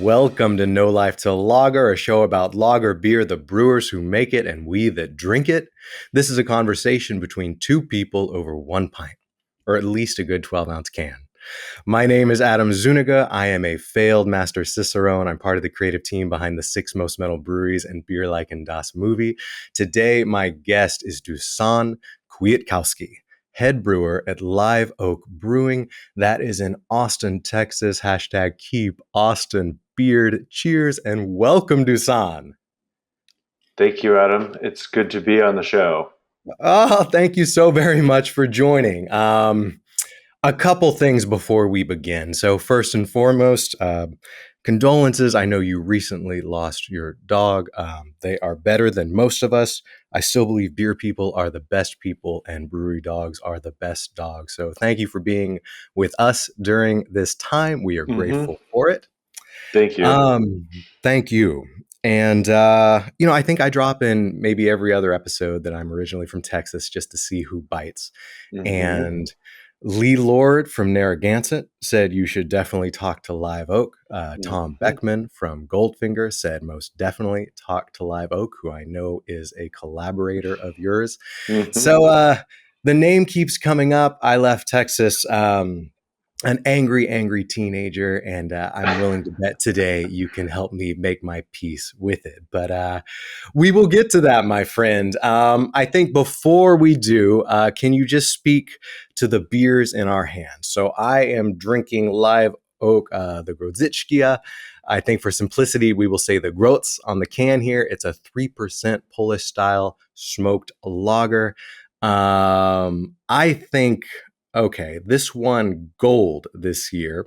Welcome to No Life Till Lager, a show about lager beer, the brewers who make it, and we that drink it. This is a conversation between two people over one pint, or at least a good 12-ounce can. My name is Adam Zuniga. I am a failed master Cicerone. I'm part of the creative team behind the 6 Most Metal Breweries and Beer Like in Das Movie. Today, my guest is Dusan Kwiatkowski, head brewer at Live Oak Brewing. That is in Austin, Texas. Hashtag keep Austin beard. Cheers and welcome, Dusan. Thank you, Adam. It's good to be on the show. Oh, thank you so very much for joining. A couple things before we begin. So first and foremost, condolences. I know you recently lost your dog. They are better than most of us. I still believe beer people are the best people and brewery dogs are the best dogs. So thank you for being with us during this time. We are grateful for it. Thank you. Thank you. And, I think I drop in maybe every other episode that I'm originally from Texas just to see who bites. Mm-hmm. And Lee Lord from Narragansett said you should definitely talk to Live Oak. Tom Mm-hmm. Beckman from Goldfinger said most definitely talk to Live Oak, who I know is a collaborator of yours. Mm-hmm. So the name keeps coming up. I left Texas an angry teenager, and I'm willing to bet today you can help me make my peace with it. But we will get to that, my friend. I think before we do, can you just speak to the beers in our hands? So I am drinking Live Oak, the Grodzickia. I think for simplicity, we will say the Grots on the can here. It's a 3% Polish style smoked lager. I think, okay, this won gold this year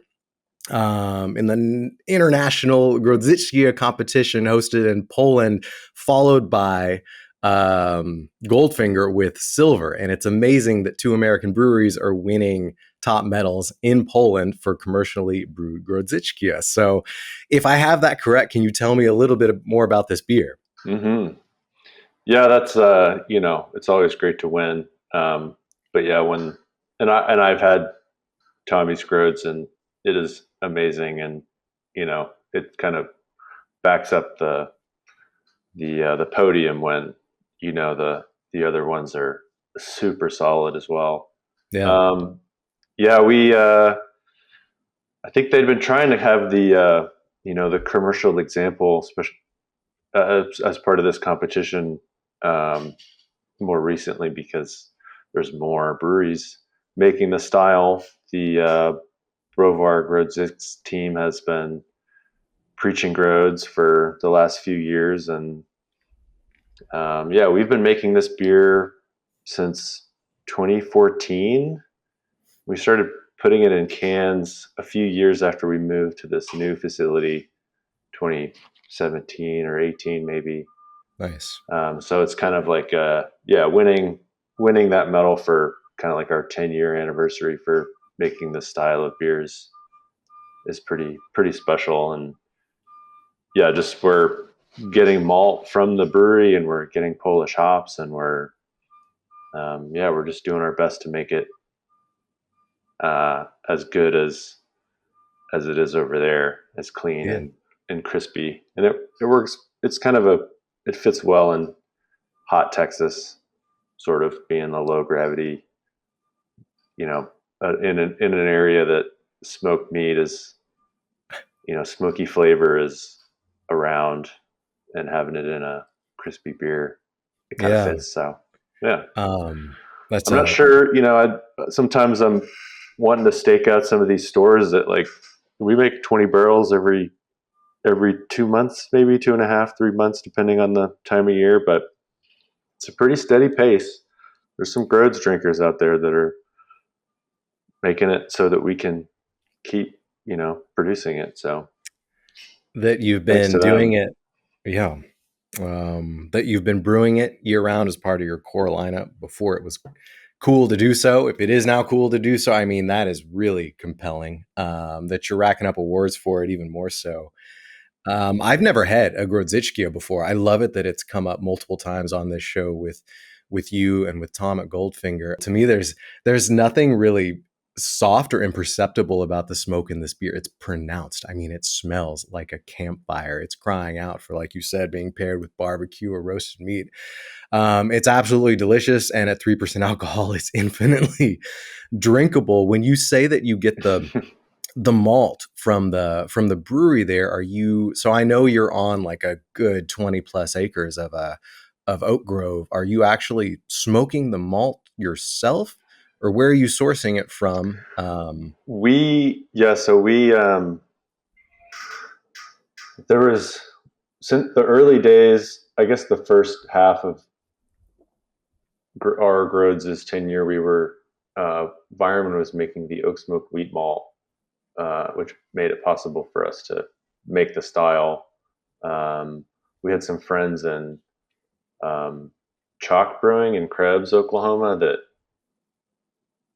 in the international Grodzickia competition hosted in Poland, followed by Goldfinger with silver. And it's amazing that 2 American breweries are winning top medals in Poland for commercially brewed Grodzickia. So if I have that correct, can you tell me a little bit more about this beer? Mm-hmm. Yeah, that's it's always great to win. But yeah, I've had Tommy's Groats, and it is amazing, and it kind of backs up the podium when the other ones are super solid as well. Yeah. Um, yeah, we I think they'd been trying to have the commercial example, especially as part of this competition, um, more recently because there's more breweries making the style. The Brovar Grodzic's team has been preaching Grods for the last few years, and yeah, we've been making this beer since 2014. We started putting it in cans a few years after we moved to this new facility, 2017 or 18 maybe. Nice. So it's kind of like winning that medal for kind of like our 10-year anniversary for making this style of beers is pretty special. And yeah, just we're getting malt from the brewery, and we're getting Polish hops, and we're just doing our best to make it as good as it is over there, as clean Yeah. and crispy, and it works. It's kind of it fits well in hot Texas, sort of being a low gravity, in an area that smoked meat is, smoky flavor is around, and having it in a crispy beer, it kind of Yeah. fits. So yeah, That's I'm not a sure. Sometimes I'm wanting to stake out some of these stores that, like, we make 20 barrels every 2 months, maybe 2.5, 3 months, depending on the time of year. But it's a pretty steady pace. There's some Grods drinkers out there that are making it so that we can keep, producing it. So that you've thanks been to doing them. it. Yeah. That you've been brewing it year round as part of your core lineup before it was cool to do so. If it is now cool to do so, I mean, that is really compelling. That you're racking up awards for it even more so. I've never had a Grodzickia before. I love it that it's come up multiple times on this show with you and with Tom at Goldfinger. To me, there's nothing really soft or imperceptible about the smoke in this beer. It's pronounced. I mean, it smells like a campfire. It's crying out for, like you said, being paired with barbecue or roasted meat. It's absolutely delicious, and at 3% alcohol, it's infinitely drinkable. When you say that you get the malt from the brewery there, are you, so I know you're on like a good 20 plus acres of oak grove. Are you actually smoking the malt yourself, or where are you sourcing it from? So we there was, since the early days, I guess the first half of our Rhodes' tenure, we were Vireman was making the oak smoke wheat malt, which made it possible for us to make the style. We had some friends in Chalk Brewing in Krebs, Oklahoma, that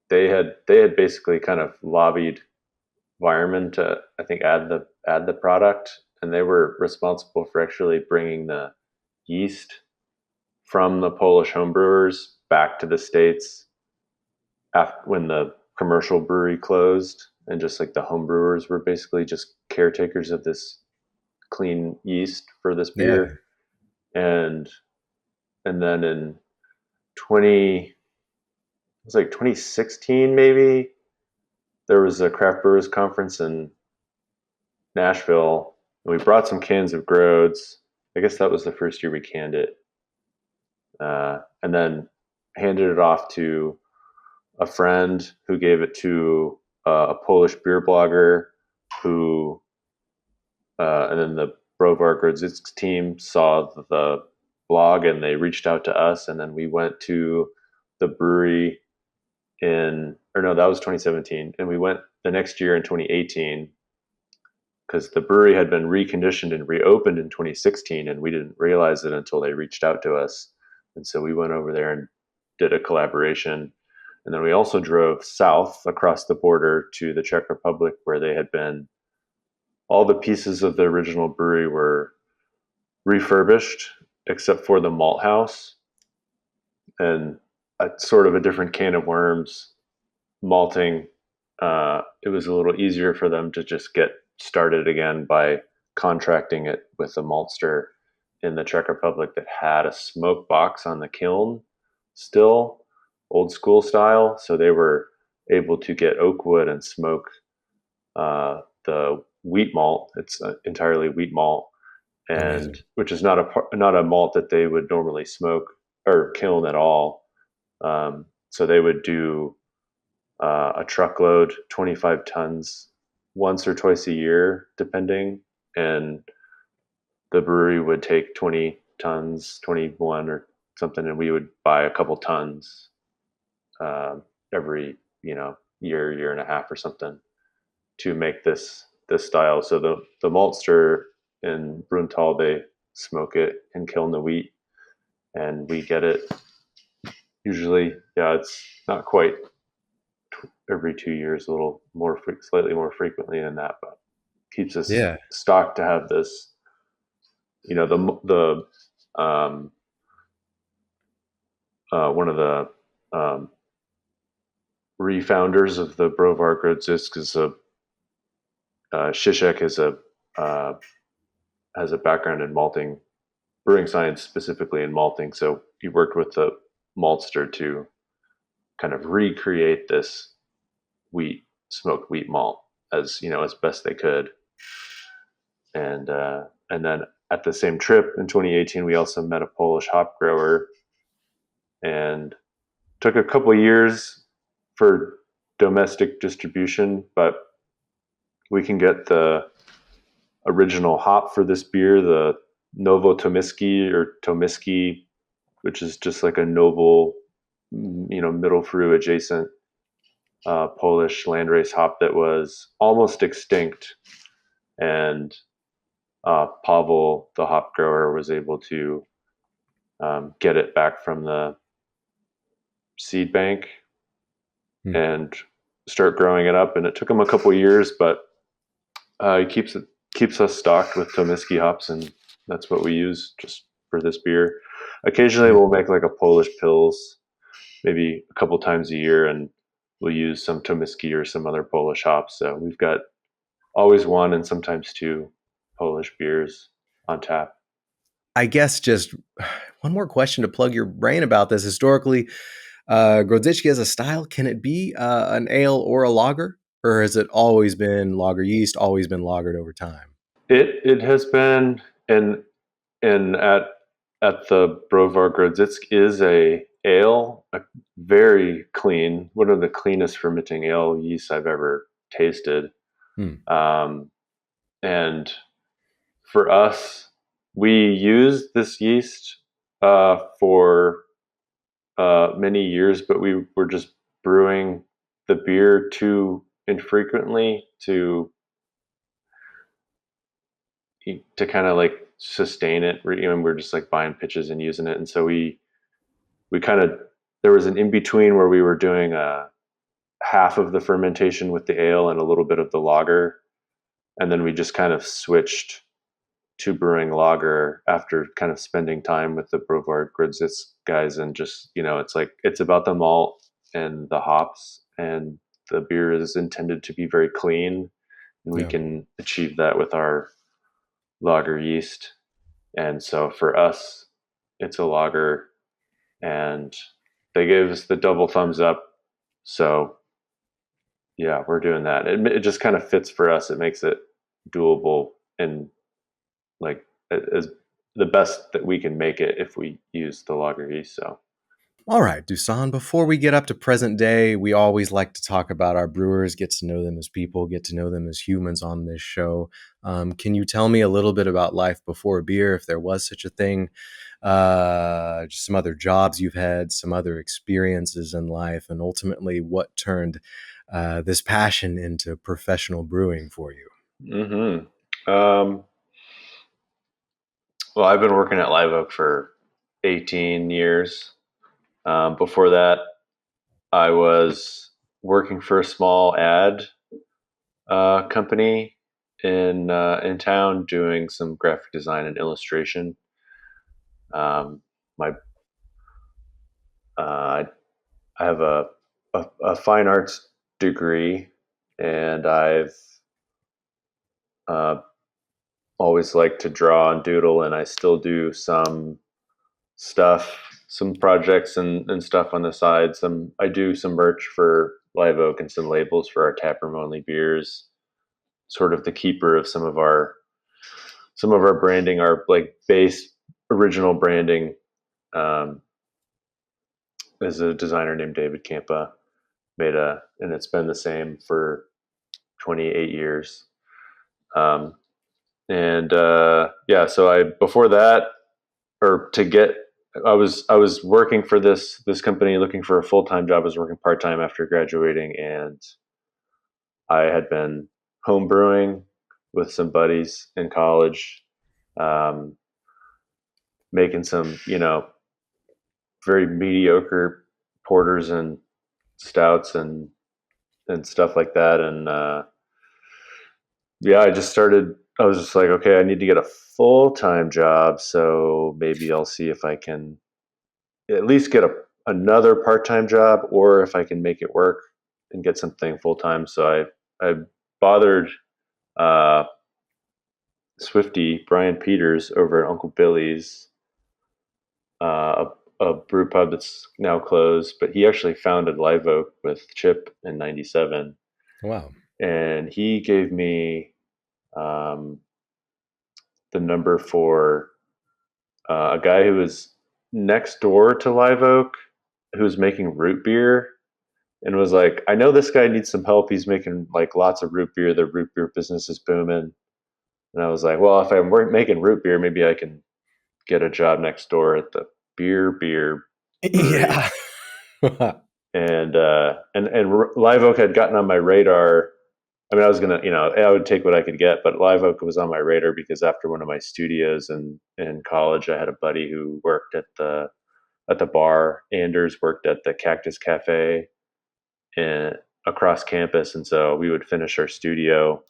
they had basically kind of lobbied Vireman to, I think, add the product, and they were responsible for actually bringing the yeast from the Polish homebrewers back to the States after, when the commercial brewery closed, and just like the homebrewers were basically just caretakers of this clean yeast for this Yeah, beer. And then in 20 it was like 2016 maybe, there was a craft brewers conference in Nashville, and we brought some cans of Grodes. I guess that was the first year we canned it, and then handed it off to a friend who gave it to a Polish beer blogger who, and then the Brovar Grodzisk team saw the blog and they reached out to us, and then we went to the brewery or no, that was 2017, and we went the next year in 2018 because the brewery had been reconditioned and reopened in 2016, and we didn't realize it until they reached out to us. And so we went over there and did a collaboration. And then we also drove south across the border to the Czech Republic, where they had been, all the pieces of the original brewery were refurbished except for the malt house, and a sort of a different can of worms. Malting, it was a little easier for them to just get started again by contracting it with a maltster in the Czech Republic that had a smoke box on the kiln still, old school style. So they were able to get oak wood and smoke the wheat malt. It's entirely wheat malt, and amazing. which is not a malt that they would normally smoke or kiln at all. So they would do a truckload, 25 tons, once or twice a year, depending. And the brewery would take 20 tons, 21 or something, and we would buy a couple tons every, year and a half or something to make this style. So the maltster in Bruntal, they smoke it and kiln the wheat, and we get it usually. Yeah, it's not quite every 2 years, a little more, slightly more frequently than that, but keeps us Yeah, stocked to have this. The one of the refounders of the Brovar Grodzisk is Zizek uh, has a background in malting, brewing science, specifically in malting. So he worked with the maltster to kind of recreate this smoked wheat malt as best they could. And then at the same trip in 2018, we also met a Polish hop grower, and took a couple of years for domestic distribution, but we can get the original hop for this beer, the Novo Tomiski or Tomiski, which is just like a noble, middle fruit adjacent Polish landrace hop that was almost extinct. And Pavel, the hop grower, was able to get it back from the seed bank hmm. and start growing it up. And it took him a couple years, but he keeps us stocked with Tomiski hops, and that's what we use just for this beer. Occasionally, Yeah. we'll make like a Polish Pils, maybe a couple times a year, and we'll use some Tomiski or some other Polish hops. So we've got always one and sometimes two Polish beers on tap. I guess just one more question to plug your brain about this. Historically, Grodziskie as a style, can it be an ale or a lager? Or has it always been lager yeast, always been lagered over time? It has been, and at the Brovar Grodzisk is a ale, a very clean, one of the cleanest fermenting ale yeasts I've ever tasted. Hmm. Um, and for us, we used this yeast for many years, but we were just brewing the beer too infrequently to kind of like sustain it. We're just like buying pitches and using it, and so we kind of, there was an in between where we were doing half of the fermentation with the ale and a little bit of the lager, and then we just kind of switched to brewing lager after kind of spending time with the Brevard Grudzis guys, and just, it's like it's about the malt and the hops, and the beer is intended to be very clean, and we Yeah. can achieve that with our lager yeast. And so for us, it's a lager, and they gave us the double thumbs up. So yeah, we're doing that. It just kind of fits for us. It makes it doable and like as the best that we can make it if we use the lager yeast. So All right, Dusan, before we get up to present day, we always like to talk about our brewers, get to know them as people, get to know them as humans on this show. Can you tell me a little bit about life before beer, if there was such a thing? Just some other jobs you've had, some other experiences in life, and ultimately what turned this passion into professional brewing for you? um, well, I've been working at Live Oak for 18 years. Before that, I was working for a small ad company in town, doing some graphic design and illustration. My I have a fine arts degree, and I've uh, always liked to draw and doodle, and I still do stuff, some projects and stuff on the side. I do some merch for Live Oak and some labels for our taproom only beers. Sort of the keeper of some of our branding, our like base original branding. Um, is a designer named David Campa and it's been the same for 28 years. Um, and yeah, so I before that, or to get, I was working for this company, looking for a full time job. I was working part time after graduating, and I had been home brewing with some buddies in college, um, making some very mediocre porters and stouts and stuff like that. And yeah, I was just like, okay, I need to get a full time job. So maybe I'll see if I can at least get another part time job, or if I can make it work and get something full time. So I bothered uh, Swifty Brian Peters over at Uncle Billy's, a brew pub that's now closed, but he actually founded Live Oak with Chip in '97, Wow. and he gave me um, the number for a guy who was next door to Live Oak, who was making root beer, and was like, I know this guy needs some help. He's making like lots of root beer. The root beer business is booming. And I was like, well, if I'm making root beer, maybe I can get a job next door at the beer brewery. Yeah. And Live Oak had gotten on my radar. I mean, I was gonna, I would take what I could get, but Live Oak was on my radar because after one of my studios in college, I had a buddy who worked at the bar. Anders worked at the Cactus Cafe in across campus, and so we would finish our studio,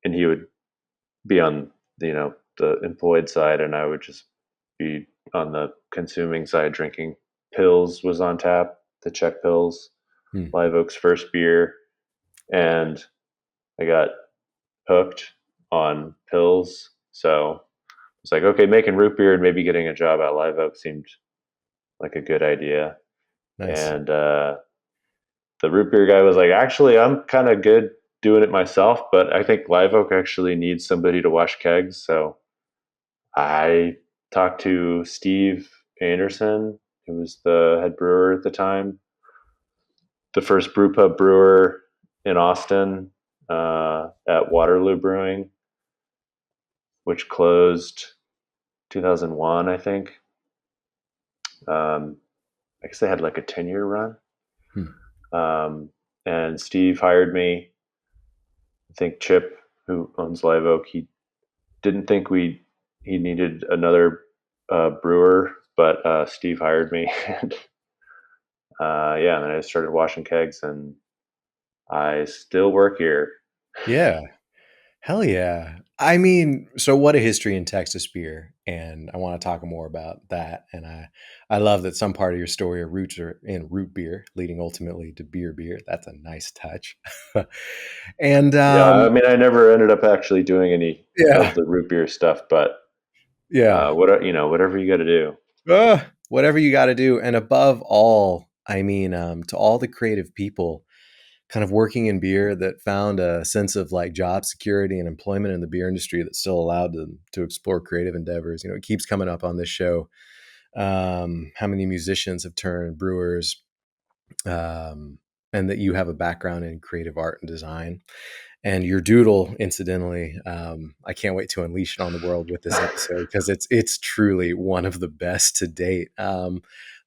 and he would be on the employed side, and I would just be on the consuming side, drinking. Pills was on tap, the Czech pills. Hmm. Live Oak's first beer, and I got hooked on pills. So it's like, okay, making root beer and maybe getting a job at Live Oak seemed like a good idea. Nice. And the root beer guy was like, actually, I'm kind of good doing it myself, but I think Live Oak actually needs somebody to wash kegs. So I talked to Steve Anderson, who was the head brewer at the time, the first brew pub brewer in Austin at Waterloo Brewing, which closed 2001, I think. I guess they had like a 10-year run. Hmm. Um, and Steve hired me. I think Chip, who owns Live Oak, he didn't think he needed another brewer, but Steve hired me, and yeah, and then I started washing kegs, and I still work here. Yeah. Hell yeah. I mean, so what a history in Texas beer, and I want to talk more about that. And I love that some part of your story roots are in root beer, leading ultimately to beer. That's a nice touch. And Yeah, I mean, I never ended up actually doing any of yeah, the root beer stuff, but yeah. whatever you got to do. Whatever you got to do, and above all, I mean, to all the creative people kind of working in beer that found a sense of like job security and employment in the beer industry that still allowed them to explore creative endeavors. You know, it keeps coming up on this show. How many musicians have turned brewers, um, and that you have a background in creative art and design. And your doodle, incidentally, I can't wait to unleash it on the world with this episode because it's truly one of the best to date.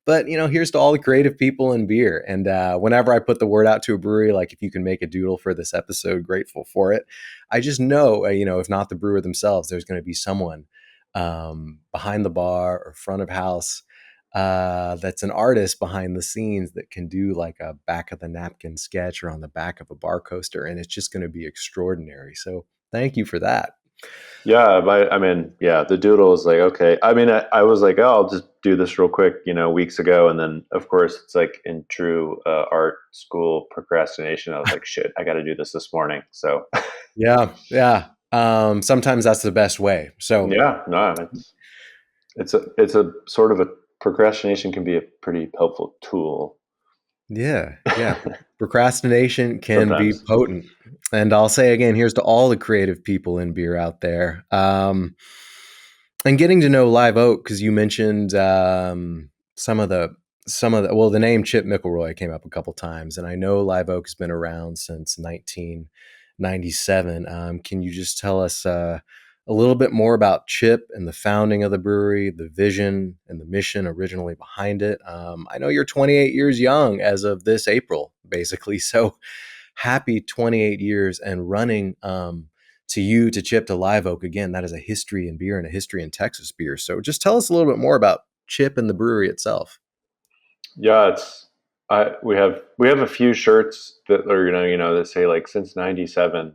But you know, here's to all the creative people in beer. And whenever I put the word out to a brewery, like if you can make a doodle for this episode, grateful for it. I just know, you know, if not the brewer themselves, there's going to be someone behind the bar or front of house that's an artist behind the scenes that can do like a back of the napkin sketch or on the back of a bar coaster, and it's just going to be extraordinary. So thank you for that. Yeah, I mean, yeah, the doodle was like, okay. I mean, I was like, oh, I'll just do this real quick, weeks ago. And then, of course, it's like in true art school procrastination. I was like, shit, I got to do this morning. So, Yeah, yeah. Sometimes that's the best way. So yeah, no, it's a sort of a procrastination can be a pretty helpful tool yeah. Procrastination can be sometimes. potent. And I'll say again, here's to all the creative people in beer out there. And getting to know Live Oak, because you mentioned some of the well, the name Chip McElroy came up a couple times, and I know Live Oak has been around since 1997. Can you just tell us a little bit more about Chip and the founding of the brewery, the vision and the mission originally behind it? I know you're 28 years young as of this April, basically. So happy 28 years and running. To you, to Chip, to Live Oak. Again, that is a history in beer and a history in Texas beer. So just tell us a little bit more about Chip and the brewery itself. Yeah, we have a few shirts that are that say like since '97,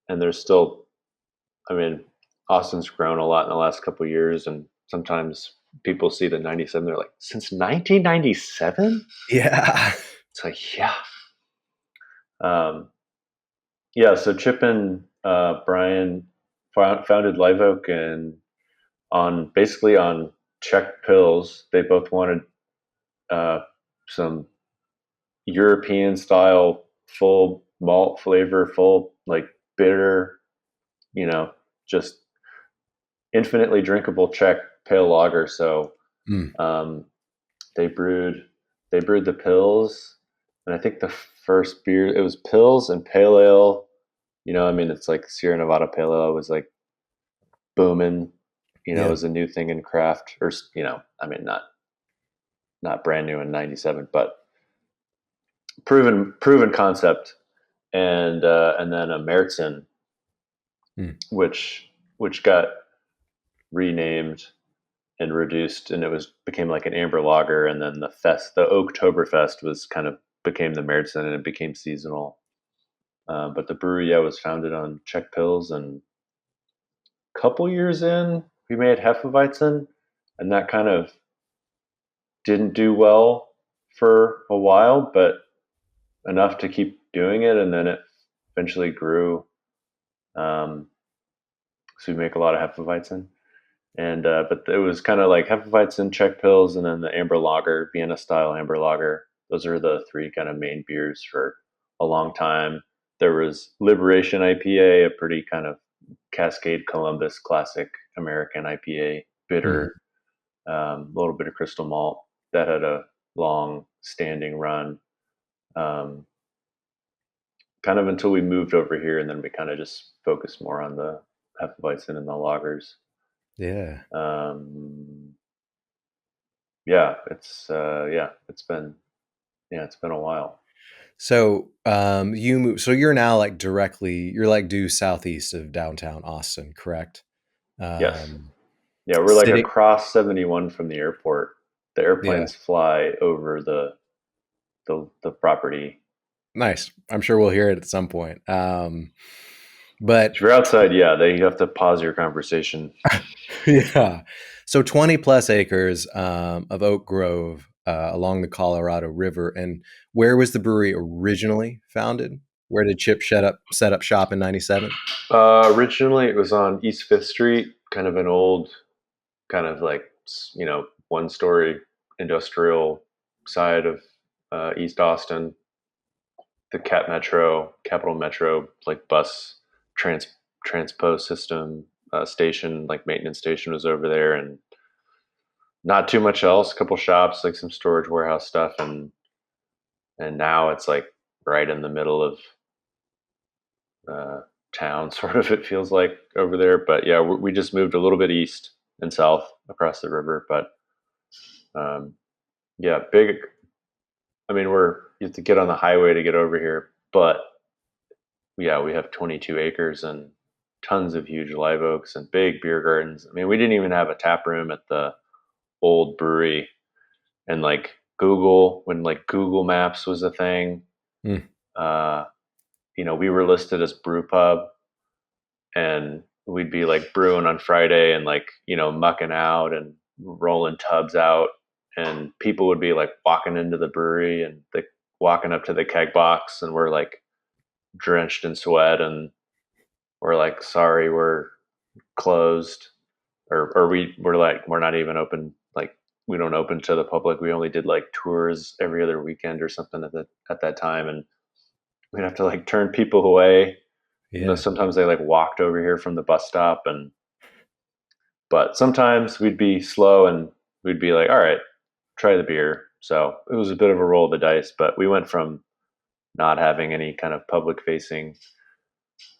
and there's still. I mean, Austin's grown a lot in the last couple of years, and sometimes people see the '97, they're like, since 1997. Yeah. It's like, yeah. Um, yeah, so Chip and Brian founded Live Oak, and basically on Czech pills. They both wanted uh, some European style, full malt flavor, full like bitter, you know, just infinitely drinkable Czech pale lager. So Mm, um, they brewed the pills, and I think the first beer it was pills and pale ale. I mean, it's like Sierra Nevada Pale Ale was like booming. It yeah. was a new thing in craft, or I mean, not brand new in '97, but proven concept. And then a Märzen, Mm, which got renamed and reduced, and became like an amber lager. And then the Oktoberfest, was kind of became the Märzen, and it became seasonal. But the brewery, yeah, was founded on Czech pills, and a couple years in, we made Hefeweizen, and that kind of didn't do well for a while, but enough to keep doing it, and then it eventually grew. Um, so we make a lot of Hefeweizen, and but it was kind of like Hefeweizen, Czech Pils, and then the Amber Lager, Vienna style Amber Lager. Those are the three kind of main beers for a long time. There was Liberation IPA, a pretty kind of Cascade Columbus classic American IPA, Mhm. bitter, a little bit of crystal malt that had a long standing run, um, kind of until we moved over here, and then we kind of just focused more on the Hefeweizen and the lagers. Yeah. Um, it's been a while. So, you move. So you're now like directly. You're like due southeast of downtown Austin, correct? Yes, Um, yeah, we're like sitting. across 71 from the airport. The Yeah. airplanes fly over the property. Nice. I'm sure we'll hear it at some point. But If you're outside, yeah, they you have to pause your conversation. yeah. So 20 plus acres of Oak Grove along the Colorado River. And where was the brewery originally founded? Where did Chip set up shop in 97? Originally, it was on East Fifth Street, kind of an old, kind of like one story industrial side of East Austin. The Capital Metro, like bus trans transpo system station, like maintenance station was over there, and not too much else. A couple shops, like some storage warehouse stuff, and now it's like right in the middle of uh, town, sort of. It feels like over there, but yeah, we just moved a little bit east and south across the river, but um, yeah, big. I mean, you have to get on the highway to get over here, but yeah, we have 22 acres and tons of huge live oaks and big beer gardens. I mean, we didn't even have a tap room at the old brewery. And like Google, when like Google Maps was a thing, Mm, uh, we were listed as brew pub, and we'd be like brewing on Friday and like mucking out and rolling tubs out, and people would be like walking into the brewery and walking up to the keg box, and we're like drenched in sweat, and we're like, sorry, we're closed, or we're like, we're not even open, like we don't open to the public. We only did like tours every other weekend or something at that time, and we'd have to like turn people away, even though yeah. sometimes they like walked over here from the bus stop. And but sometimes we'd be slow and we'd be like, all right, try the beer. So it was a bit of a roll of the dice, but we went from not having any kind of public facing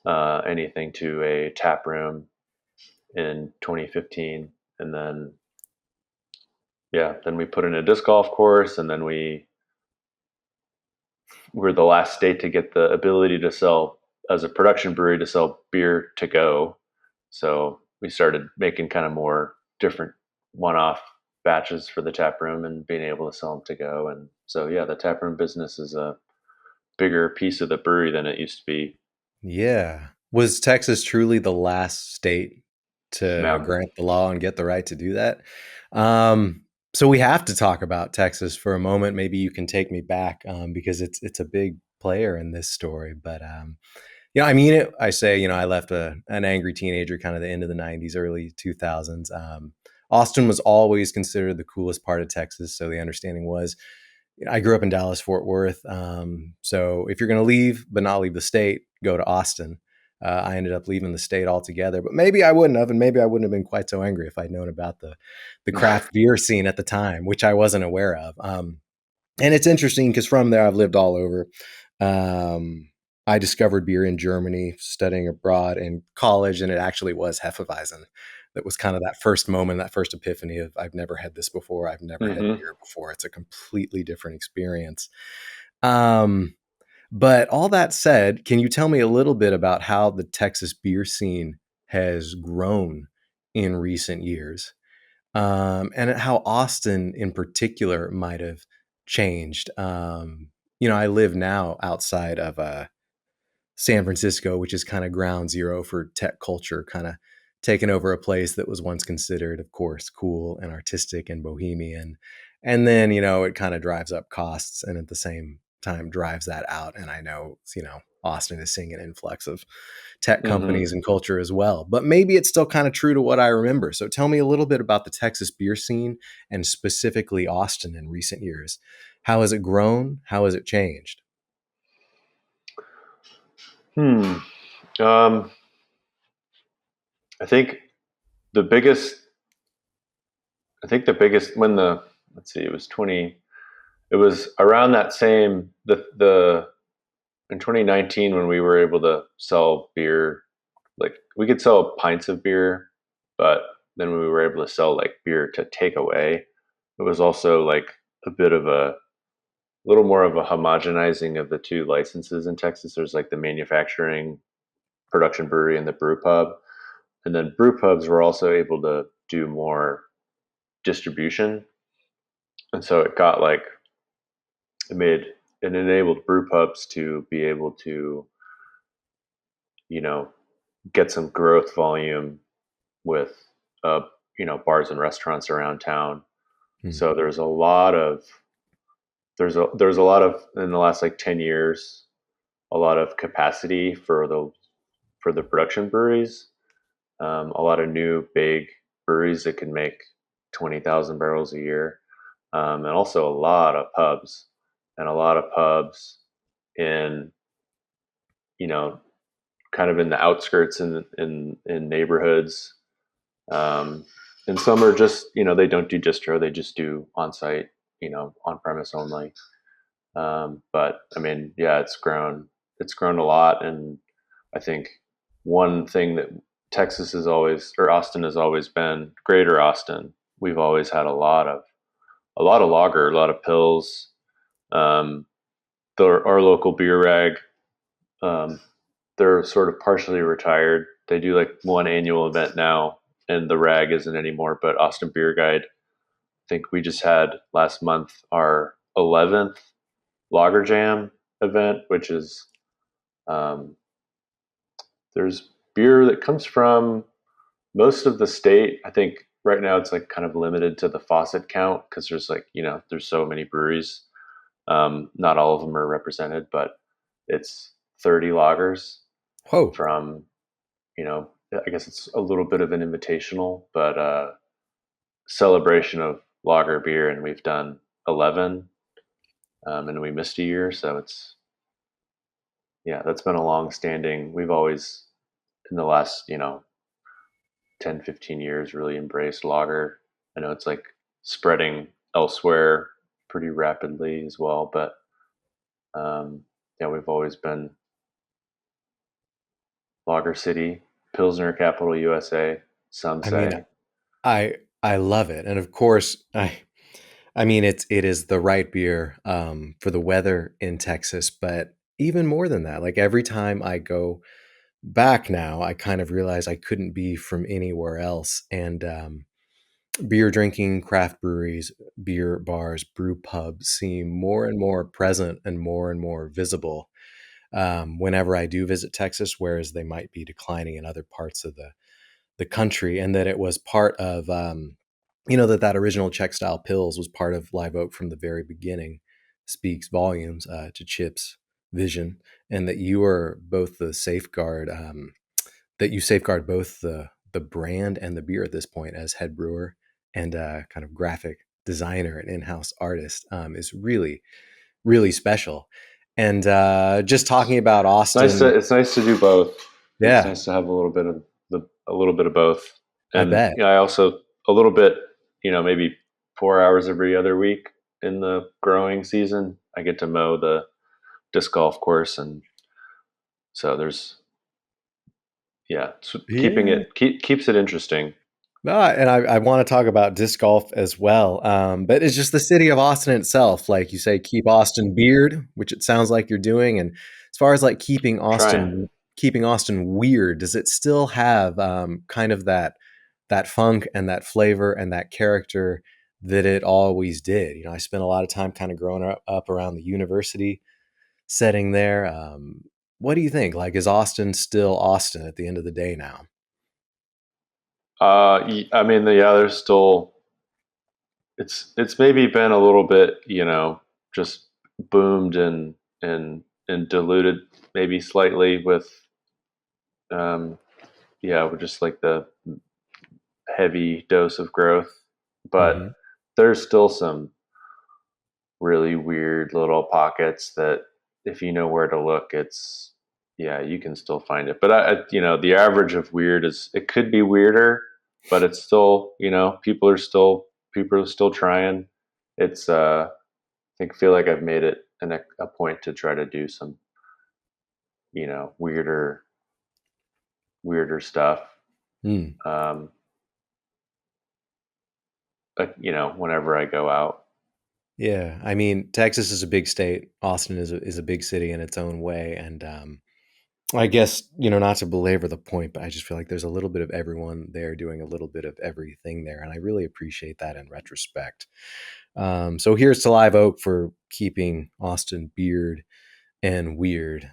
anything to a tap room in 2015. And then then we put in a disc golf course, and then we were the last state to get the ability to sell, as a production brewery, to sell beer to go. So we started making kind of more different one-off batches for the tap room and being able to sell them to go. And so yeah, the tap room business is a bigger piece of the brewery than it used to be. Yeah. Was Texas truly the last state to Yeah. grant the law and get the right to do that? Um, so we have to talk about Texas for a moment. Maybe you can take me back because it's a big player in this story. But I mean it. I say, I left an angry teenager, kind of the end of the '90s, early 2000s. Austin was always considered the coolest part of Texas. So the understanding was, I grew up in Dallas, Fort Worth. So if you're going to leave, but not leave the state, go to Austin. I ended up leaving the state altogether, but maybe I wouldn't have, and maybe I wouldn't have been quite so angry if I'd known about the craft beer scene at the time, which I wasn't aware of. And it's interesting because from there I've lived all over. Um, I discovered beer in Germany, studying abroad in college, and it actually was Hefeweizen. That was kind of that first moment, that first epiphany of I've never had this before. I've never had Mm-hmm. beer before. It's a completely different experience. Um, but all that said, can you tell me a little bit about how the Texas beer scene has grown in recent years? And how Austin in particular might have changed. I live now outside of San Francisco, which is kind of ground zero for tech culture, kind of taking over a place that was once considered, of course, cool and artistic and bohemian. And then, it kind of drives up costs and at the same time drives that out. And I know, Austin is seeing an influx of tech Hmm. companies and culture as well. But maybe it's still kind of true to what I remember. So tell me a little bit about the Texas beer scene and specifically Austin in recent years. How has it grown? How has it changed? Hmm. Um, I think the biggest, when let's see, it was 20, it was around that same, in 2019 when we were able to sell beer, like we could sell pints of beer, but then when we were able to sell like beer to take away, it was also like a bit of a little more of a homogenizing of the two licenses in Texas. There's like the manufacturing production brewery and the brew pub. And then brew pubs were also able to do more distribution. And so it made it enabled brew pubs to be able to, you know, get some growth volume with, uh, bars and restaurants around town. Hmm. So there's a lot of, in the last like 10 years, a lot of capacity for the production breweries. A lot of new big breweries that can make 20,000 barrels a year, and also a lot of pubs, and a lot of pubs in, you know kind of in the outskirts, in neighborhoods, um, and some are just, they don't do distro, they just do on site, on premise only. But I mean, yeah, it's grown a lot, and I think one thing that Texas has always, or Austin has always been, Greater Austin, we've always had a lot of lager, a lot of pills. Um, our local beer rag, um, they're sort of partially retired. They do like one annual event now, and the rag isn't anymore. But Austin Beer Guide, I think we just had last month our 11th Lager Jam event, which is, um, there's beer that comes from most of the state. I think right now it's like kind of limited to the faucet count because there's like, there's so many breweries. Not all of them are represented, but it's 30 lagers Whoa. from, I guess it's a little bit of an invitational, but celebration of lager beer, and we've done 11, and we missed a year, so that's been a long standing. We've always, in the last, 10, 15 years, really embraced lager. I know it's like spreading elsewhere pretty rapidly as well, but yeah, we've always been Lager City, Pilsner capital USA, some I mean, say. I love it. And of course, I mean, it is the right beer for the weather in Texas, but even more than that, like every time I go back now, I kind of realize I couldn't be from anywhere else. And beer drinking, craft breweries, beer bars, brew pubs seem more and more present and more visible whenever I do visit Texas, whereas they might be declining in other parts of the country, and that it was part of that original Czech style pills was part of Live Oak from the very beginning speaks volumes to Chip's vision, and that you are both the safeguard that you safeguard both the brand and the beer at this point as head brewer and kind of graphic designer and in-house artist is really really special. And just talking about Austin, It's nice to do both. It's yeah, nice to have a little bit of both. I And bet. I also, a little bit, maybe 4 hours every other week in the growing season, I get to mow the disc golf course, and so there's, yeah, Yeah. keeps it interesting. No, and I want to talk about disc golf as well. But it's just the city of Austin itself. Like you say, keep Austin beard, which it sounds like you're doing. And as far as like Trying. Keeping Austin weird, does it still have kind of that funk and that flavor and that character that it always did? I spent a lot of time kind of growing up around the university setting there. What do you think? Like, is Austin still Austin at the end of the day now? I mean, yeah, it's maybe been a little bit, just boomed and diluted maybe slightly with um, with just like the heavy dose of growth, but Hmm. there's still some really weird little pockets that if you know where to look, it's you can still find it. But the average of weird is it could be weirder, but it's still people are still trying. It's feel like I've made it a point to try to do some weirder stuff. Mm. Um, whenever I go out. Yeah, I mean, Texas is a big state. Austin is a big city in its own way, and I guess not to belabor the point, but I just feel like there's a little bit of everyone there doing a little bit of everything there, and I really appreciate that in retrospect. So here's to Live Oak for keeping Austin beard and weird.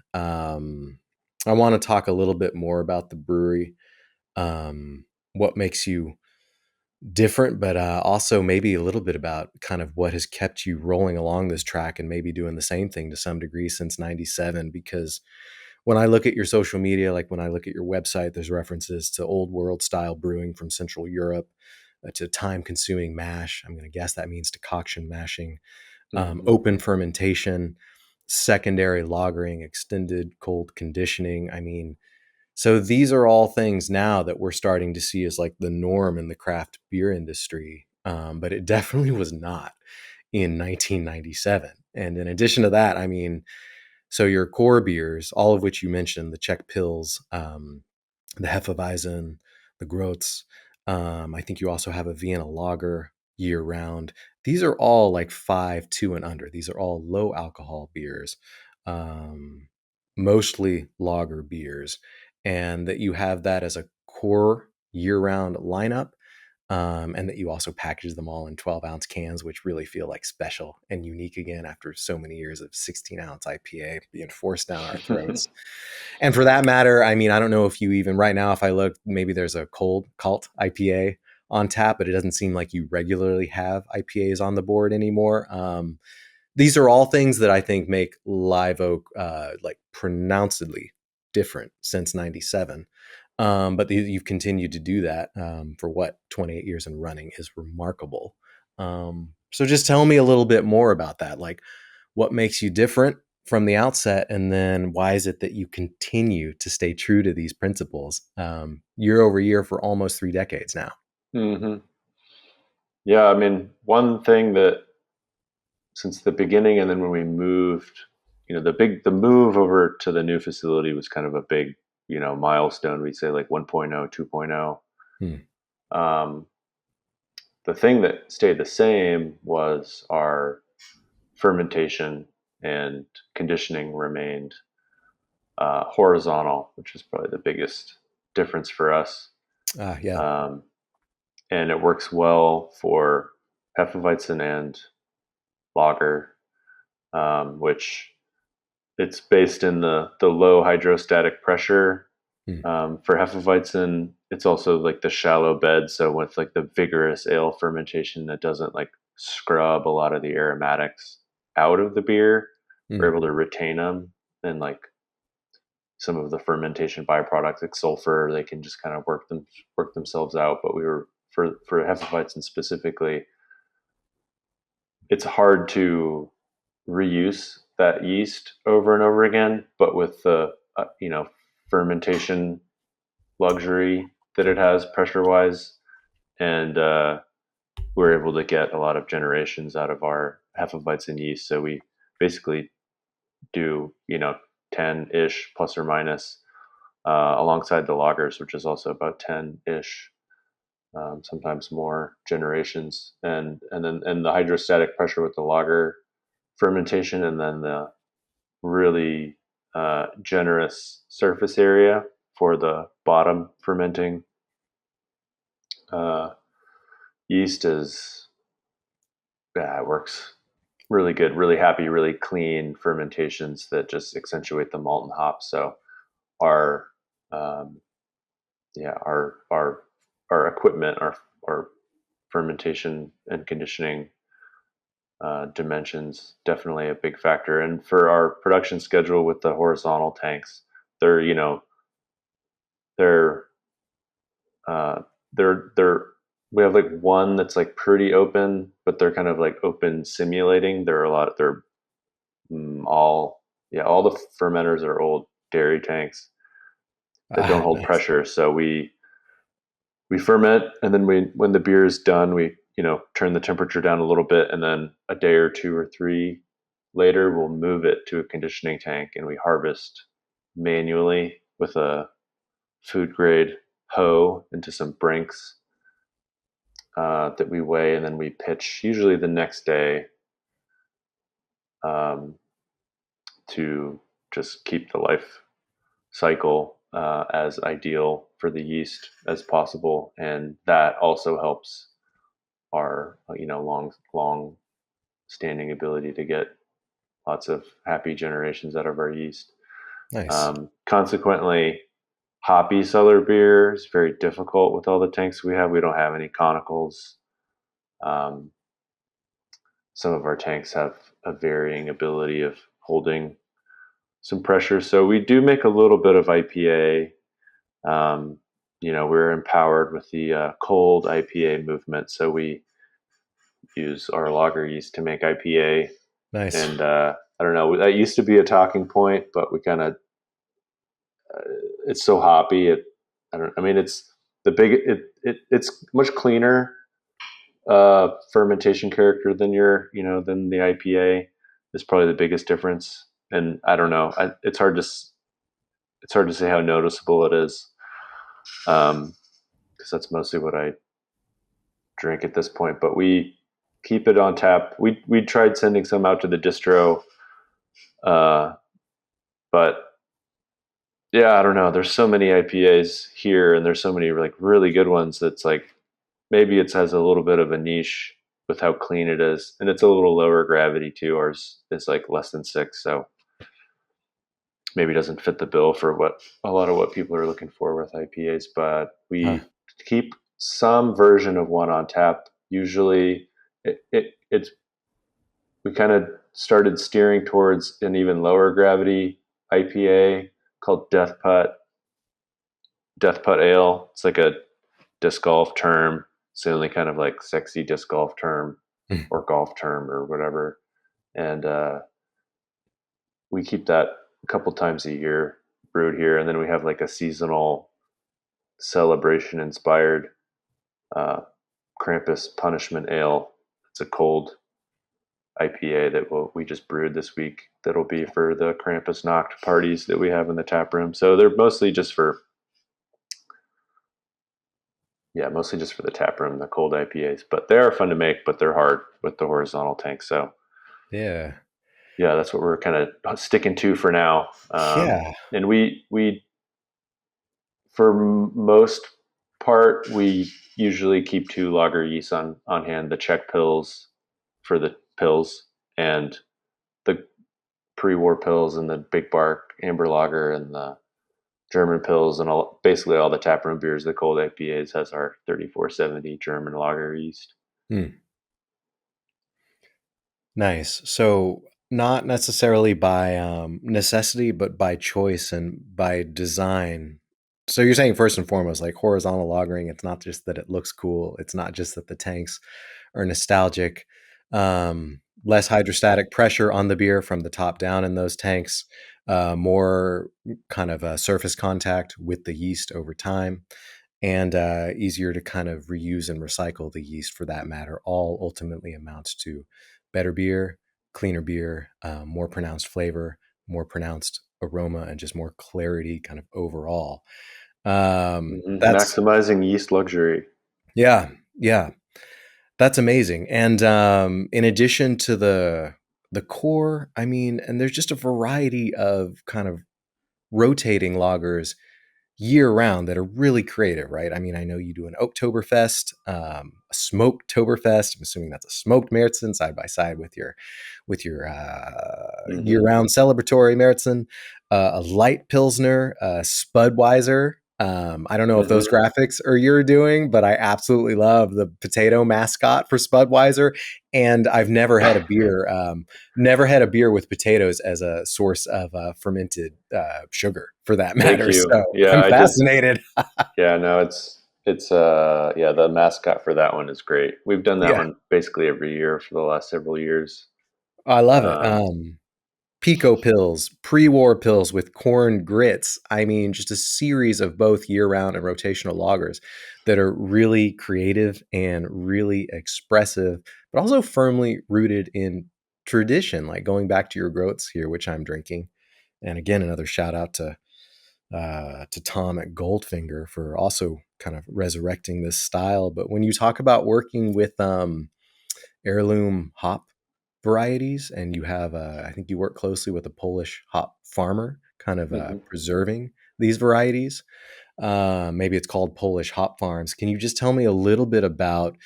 I want to talk a little bit more about the brewery. What makes you different, but also maybe a little bit about kind of what has kept you rolling along this track and maybe doing the same thing to some degree since 97. Because when I look at your social media, like when I look at your website, there's references to old world style brewing from Central Europe, to time consuming mash. I'm going to guess that means decoction mashing, Hmm. open fermentation, secondary lagering, extended cold conditioning. I mean, so these are all things now that we're starting to see as like the norm in the craft beer industry. But it definitely was not in 1997. And in addition to that, I mean, so your core beers, all of which you mentioned, the Czech Pils, the Hefeweizen, the Groats. I think you also have a Vienna Lager year round. These are all like 5.2 and under. These are all low alcohol beers, um, mostly lager beers, and that you have that as a core year round lineup. And that you also package them all in 12-ounce cans, which really feel like special and unique again after so many years of 16-ounce IPA being forced down our throats. And for that matter, I mean, I don't know if you even right now, if I look, maybe there's a cold cult IPA on tap, but it doesn't seem like you regularly have IPAs on the board anymore. These are all things that I think make Live Oak like pronouncedly different since '97. But you've continued to do that for what 28 years and running is remarkable. So just tell me a little bit more about that. Like, what makes you different from the outset, and then why is it that you continue to stay true to these principles year over year for almost 3 decades now? Hmm. Yeah, I mean, one thing that since the beginning, and then when we moved, the move over to the new facility was kind of a big, milestone. We'd say like 1.0, 2.0. Hmm. Um, the thing that stayed the same was our fermentation and conditioning remained horizontal, which is probably the biggest difference for us. Yeah. Um, and it works well for Hefeweizen and lager, which it's based in the low hydrostatic pressure. Hmm. For Hefeweizen, it's also like the shallow bed, so with like the vigorous ale fermentation that doesn't like scrub a lot of the aromatics out of the beer, we're Hmm. able to retain them, and like some of the fermentation byproducts like sulfur, they can just kind of work themselves out. But we were for Hefeweizen specifically, it's hard to reuse that yeast over and over again. But with the fermentation luxury that it has pressure wise, and we're able to get a lot of generations out of our Hefeweizen yeast. So we basically do 10-ish plus or minus alongside the lagers, which is also about 10-ish, sometimes more generations, and the hydrostatic pressure with the lager fermentation, and then the really generous surface area for the bottom fermenting uh, yeast is it works really good, really happy, really clean fermentations that just accentuate the malt and hops. So our um, yeah our equipment, our fermentation and conditioning dimensions definitely a big factor. And for our production schedule with the horizontal tanks, they're you know they're uh, they're we have like one that's like pretty open, but they're kind of like open simulating. There are a lot. They're all yeah, all the fermenters are old dairy tanks that don't Ah, hold nice. pressure. So we ferment, and then when the beer is done, we turn the temperature down a little bit, and then a day or two or three later, we'll move it to a conditioning tank, and we harvest manually with a food grade hoe into some brinks that we weigh, and then we pitch usually the next day um, to just keep the life cycle as ideal for the yeast as possible, and that also helps our long standing ability to get lots of happy generations out of our yeast. Nice. Consequently, hoppy cellar beer is very difficult with all the tanks we have. We don't have any conicals. Um, some of our tanks have a varying ability of holding some pressure, so we do make a little bit of IPA. Um, we're empowered with the cold IPA movement, so we use our lager yeast to make IPA. Nice. And I don't know, that used to be a talking point, but we kind of it's so hoppy. I don't. I mean, it's the big. It's much cleaner fermentation character than than the IPA. Is probably the biggest difference. And I don't know. It's hard to say how noticeable it is. Because that's mostly what I drink at this point. But we keep it on tap. We tried sending some out to the distro, uh, but yeah, I don't know. There's so many IPAs here, and there's so many like really good ones. That's like maybe it has a little bit of a niche with how clean it is, and it's a little lower gravity too. Ours is like less than 6, so maybe doesn't fit the bill for what a lot of what people are looking for with IPAs. But Huh. we keep some version of one on tap. Usually, it's we kind of started steering towards an even lower gravity IPA called Death Putt Ale. It's like a disc golf term. It's the only kind of like sexy disc golf term or golf term or whatever. And we keep that a couple times a year brewed here. And then we have like a seasonal celebration inspired uh, Krampus Punishment Ale. It's a cold IPA that we just brewed this week. That'll be for the Krampus Nacht parties that we have in the tap room. So they're mostly just for the tap room, the cold IPAs. But they are fun to make, but they're hard with the horizontal tank. So Yeah. yeah, that's what we're kind of sticking to for now. Yeah. And we for most part, we usually keep 2 lager yeasts on hand: the Czech pills for the pills, and the pre-war pills, and the Big Bark Amber Lager, and the German pills, and basically all the taproom beers. The cold IPAs has our 3470 German lager yeast. Hmm. Nice. So not necessarily by necessity, but by choice and by design. So you're saying first and foremost, like horizontal lagering, it's not just that it looks cool. It's not just that the tanks are nostalgic. Less hydrostatic pressure on the beer from the top down in those tanks. More kind of surface contact with the yeast over time, and easier to kind of reuse and recycle the yeast for that matter. All ultimately amounts to better beer, cleaner beer, more pronounced flavor, more pronounced aroma, and just more clarity kind of overall. That's Maximizing yeast luxury. yeah, yeah, that's amazing. And in addition to the core, I mean, and there's just a variety of kind of rotating lagers year round that are really creative, right? I mean, I know you do an Oktoberfest, a Smoketoberfest. I'm assuming that's a smoked Märzen side by side with your year Mm-hmm. round celebratory Märzen, a light Pilsner, Spudweiser. I don't know if those Hmm. graphics are you're doing, but I absolutely love the potato mascot for Spudweiser. And I've never had a beer with potatoes as a source of fermented sugar, for that Thank matter. you. So Yeah, I'm I did. fascinated. Yeah, no, yeah, the mascot for that one is great. We've done that Yeah, one basically every year for the last several years. I love it. Um, Pico pills, pre-war pills with corn grits. I mean, just a series of both year-round and rotational lagers that are really creative and really expressive, but also firmly rooted in tradition. Like going back to your groats here, which I'm drinking, and again, another shout out to Tom at Goldfinger for also kind of resurrecting this style. But when you talk about working with heirloom hop varieties, and you have I think you work closely with a Polish hop farmer, kind of mhm. preserving these varieties. Maybe it's called Polish hop farms. Can you just tell me a little bit about,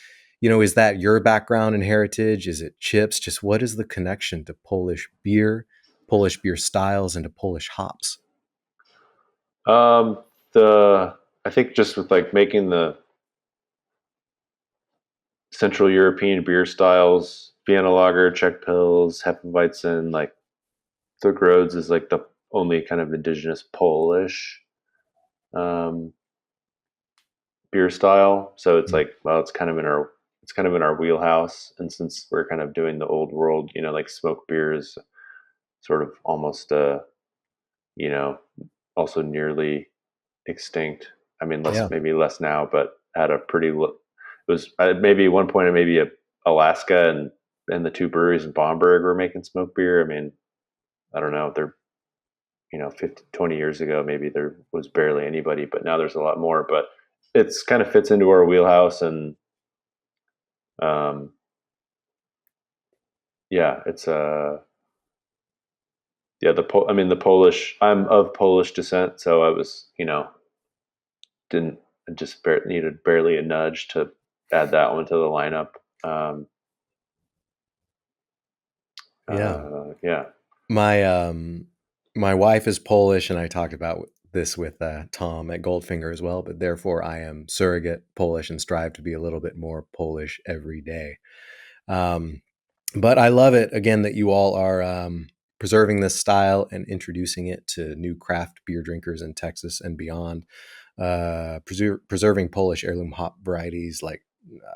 is that your background and heritage? Is it chips? Just what is the connection to Polish beer styles, and to Polish hops? Um, the I think just with like making the Central European beer styles, Vienna Lager, Czech Pils, Hefeweizen, like the Grodes is like the only kind of indigenous Polish um, beer style. So it's Mm. like, well, it's kind of in our wheelhouse. And since we're kind of doing the old world, like smoke beer is sort of almost you know, also nearly extinct. I mean, Yeah, maybe less now, but had a it was maybe one point, maybe Alaska and the two breweries in Bamberg were making smoke beer. I mean, I don't know. They're, 50, 20 years ago, maybe there was barely anybody, but now there's a lot more. But it's kind of fits into our wheelhouse. And um, yeah, it's yeah, I mean, the Polish, I'm of Polish descent. So I was, didn't just needed barely a nudge to add that one to the lineup. Um, yeah. yeah. My my wife is Polish, and I talked about this with Tom at Goldfinger as well. But therefore, I am surrogate Polish and strive to be a little bit more Polish every day. Um, but I love it again that you all are preserving this style and introducing it to new craft beer drinkers in Texas and beyond. Preserving Polish heirloom hop varieties like,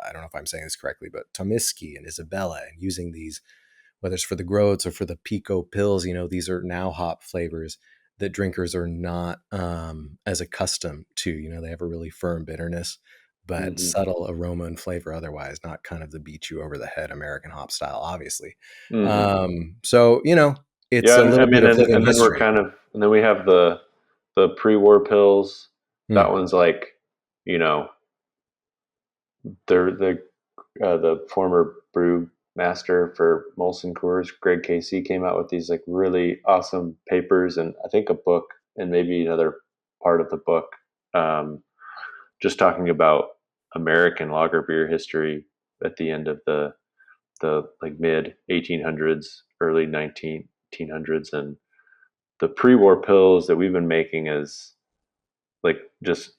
I don't know if I'm saying this correctly, but Tomiski and Isabella, and using these, whether it's for the groats or for the pico pills, these are now hop flavors that drinkers are not as accustomed to. They have a really firm bitterness, but Hmm. subtle aroma and flavor otherwise, not kind of the beat you over the head American hop style, obviously. Hmm. So, it's Yeah, a and I little bit mean, of living and then we're history. kind of, and then we have the pre-war pills. That Hmm. one's like, you know, the former brew master for Molson Coors, Greg Casey, came out with these like really awesome papers, and I think a book, and maybe another part of the book, um, just talking about American lager beer history at the end of the like mid 1800s, early 1900s, and the pre-war pills that we've been making is like just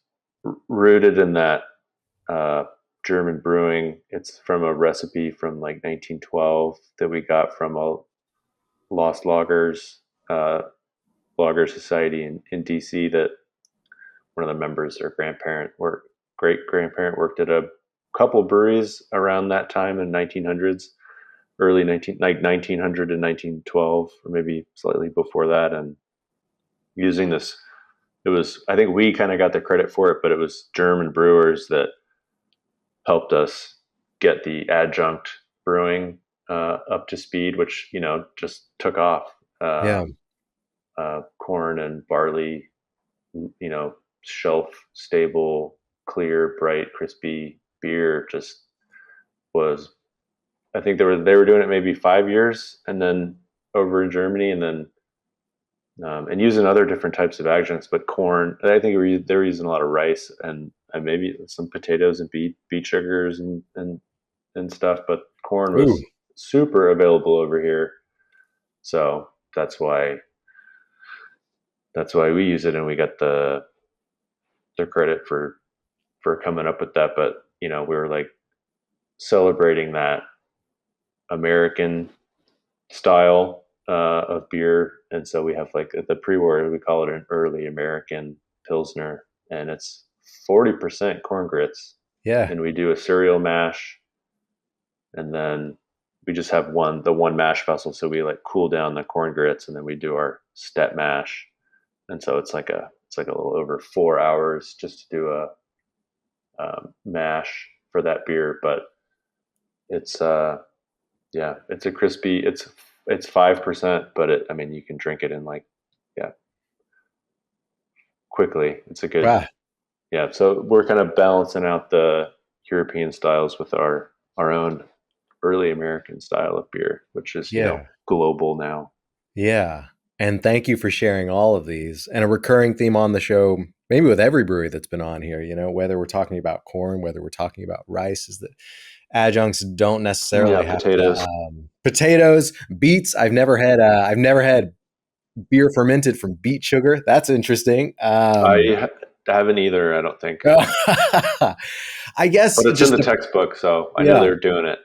rooted in that uh, German brewing. It's from a recipe from like 1912 that we got from a Lost Loggers Logger Society in DC. That one of the members, their great grandparent, worked at a couple breweries around that time in 1900s, early 1900 to 1912, or maybe slightly before that, and using this. It was, I think we kind of got the credit for it, but it was German brewers that helped us get the adjunct brewing up to speed, which just took off. Yeah. Corn and barley, shelf stable, clear, bright, crispy beer just was. I think they were doing it maybe 5 years, and then over in Germany, and then and using other different types of adjuncts, but corn. I think they're using a lot of rice and maybe some potatoes and beet sugars and stuff. But corn Ooh. was super available over here, so that's why we use it, and we got the their credit for coming up with that. But we were like celebrating that American style of beer, and so we have like the pre-war. We call it an early American Pilsner, and it's 40% corn grits, Yeah. and we do a cereal mash, and then we just have the one mash vessel, so we like cool down the corn grits, and then we do our step mash, and so it's like a little over 4 hours just to do a mash for that beer, but it's yeah, it's a crispy. It's 5%, but I mean, you can drink it in like, yeah, quickly. It's a good, Wow. yeah. So we're kind of balancing out the European styles with our own early American style of beer, which is Yeah. global now. Yeah. And thank you for sharing all of these. And a recurring theme on the show, maybe with every brewery that's been on here, whether we're talking about corn, whether we're talking about rice, is that adjuncts don't Yeah, necessarily have to potatoes. potatoes, beets. I've never had beer fermented from beet sugar. That's interesting. Haven't either. I don't think, I guess but it's in the textbook, so I know yeah, they're doing it.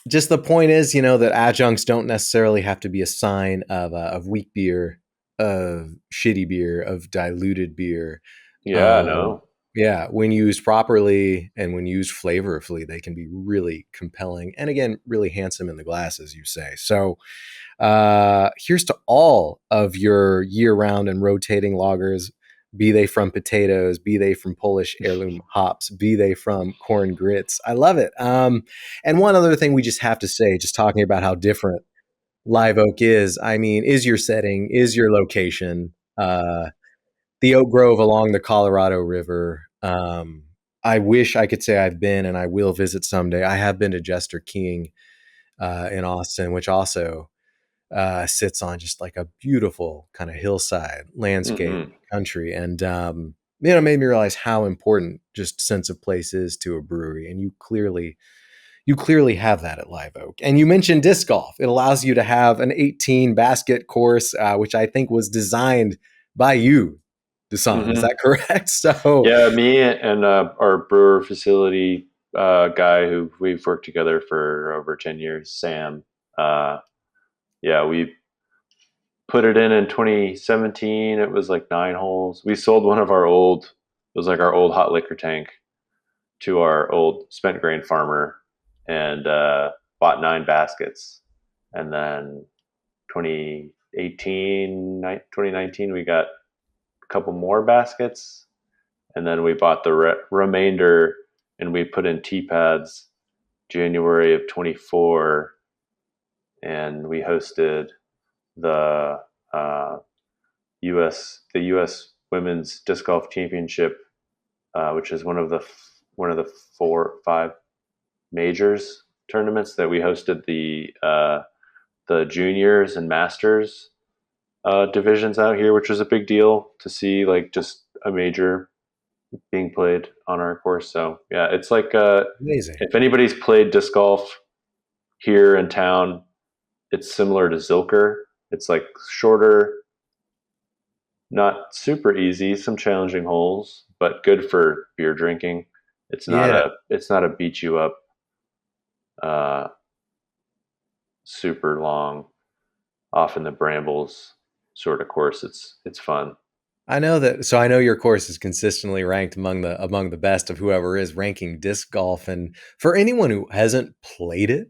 just the point is, that adjuncts don't necessarily have to be a sign of weak beer, of shitty beer, of diluted beer. Yeah, Um, no. yeah, when used properly and when used flavorfully, they can be really compelling and again, really handsome in the glass, as you say. So, here's to all of your year-round and rotating lagers, be they from potatoes, be they from Polish heirloom hops, be they from corn grits. I love it. And one other thing we just have to say, just talking about how different Live Oak is, I mean, is your setting, is your location, the Oak Grove along the Colorado River. I wish I could say I've been, and I will visit someday. I have been to Jester King in Austin, which also sits on just like a beautiful kind of hillside landscape Hmm. country, and made me realize how important just sense of place is to a brewery. And you clearly have that at Live Oak. And you mentioned disc golf. It allows you to have an 18 basket course, which I think was designed by you, Dusan. Is Hmm. that correct? So Yeah, me and our brewer facility guy who we've worked together for over 10 years, Sam. Uh, yeah, we put it in 2017. It was like 9 holes. We sold one of it was like our old hot liquor tank to our old spent grain farmer and bought 9 baskets. And then 2019, we got a couple more baskets, and then we bought the remainder, and we put in T pads January of 24, and we hosted the uh, U.S. Women's Disc Golf Championship, which is one of the 4 or 5 majors tournaments that we hosted the juniors and masters divisions out here, which was a big deal to see, like just a major being played on our course. So yeah, it's like amazing. if anybody's played disc golf here in town, it's similar to Zilker. It's like shorter, not super easy, some challenging holes, but good for beer drinking. Yeah. It's not a beat you up uh, super long off in the brambles sort of course. It's fun. I know that. So I know your course is consistently ranked among the best of whoever is ranking disc golf. And for anyone who hasn't played it,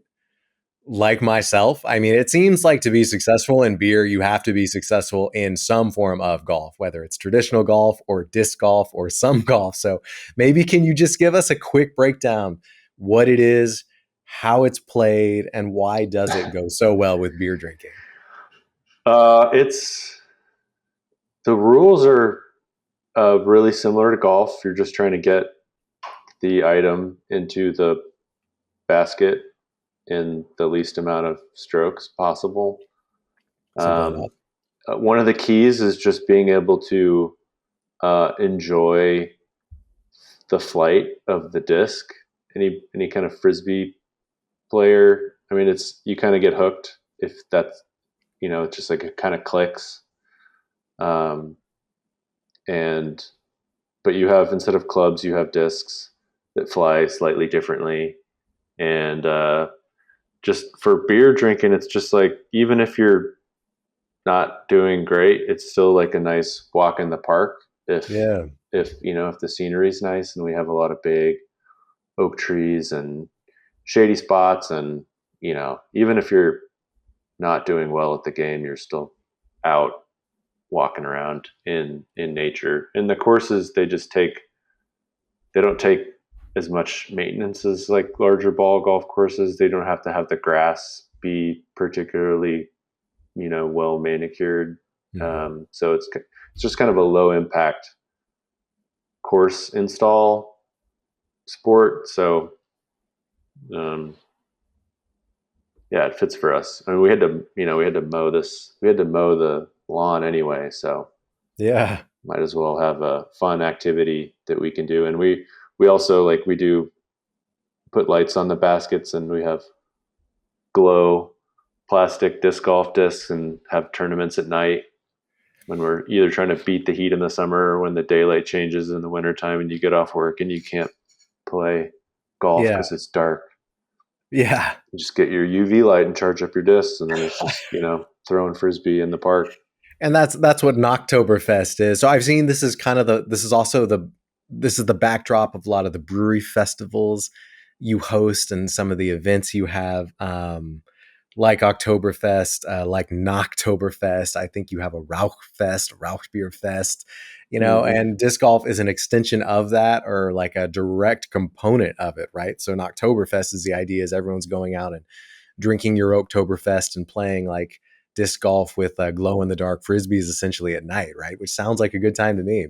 like myself, I mean, it seems like to be successful in beer, you have to be successful in some form of golf, whether it's traditional golf or disc golf or some golf. So maybe can you just give us a quick breakdown what it is, how it's played, and why does it go so well with beer drinking? It's the rules are really similar to golf. You're just trying to get the item into the basket in the least amount of strokes possible. Simple enough. One of the keys is just being able to enjoy the flight of the disc. Any kind of frisbee player, I mean, it's you kind of get hooked if that's it's just like it kind of clicks. Um, and but you have, instead of clubs, you have discs that fly slightly differently. And just for beer drinking, it's just like, even if you're not doing great, it's still like a nice walk in the park. Yeah. If if the scenery's nice and we have a lot of big oak trees and shady spots, and even if you're not doing well at the game, you're still out walking around in nature. And the courses, they don't take as much maintenance as like larger ball golf courses. They don't have to have the grass be particularly well manicured. Mhm. So it's just kind of a low impact course install sport. So um, yeah, it fits for us. I mean, we had to mow the lawn anyway, so Yeah. might as well have a fun activity that we can do. And we also, like, we do put lights on the baskets, and we have glow plastic disc golf discs, and have tournaments at night when we're either trying to beat the heat in the summer, or when the daylight changes in the wintertime and you get off work and you can't play golf Yeah. because it's dark. Yeah. You just get your UV light and charge up your discs, and then it's just throwing frisbee in the park. And that's what Knocktoberfest is. So I've seen this is kind of this is the backdrop of a lot of the brewery festivals you host and some of the events you have, like Oktoberfest, like Knocktoberfest. I think you have a Rauchfest, Rauchbeer Fest, Mm-hmm. and disc golf is an extension of that, or like a direct component of it, right? So Knocktoberfest is, the idea is everyone's going out and drinking your Oktoberfest and playing like disc golf with glow in the dark frisbees essentially at night, right? Which sounds like a good time to me.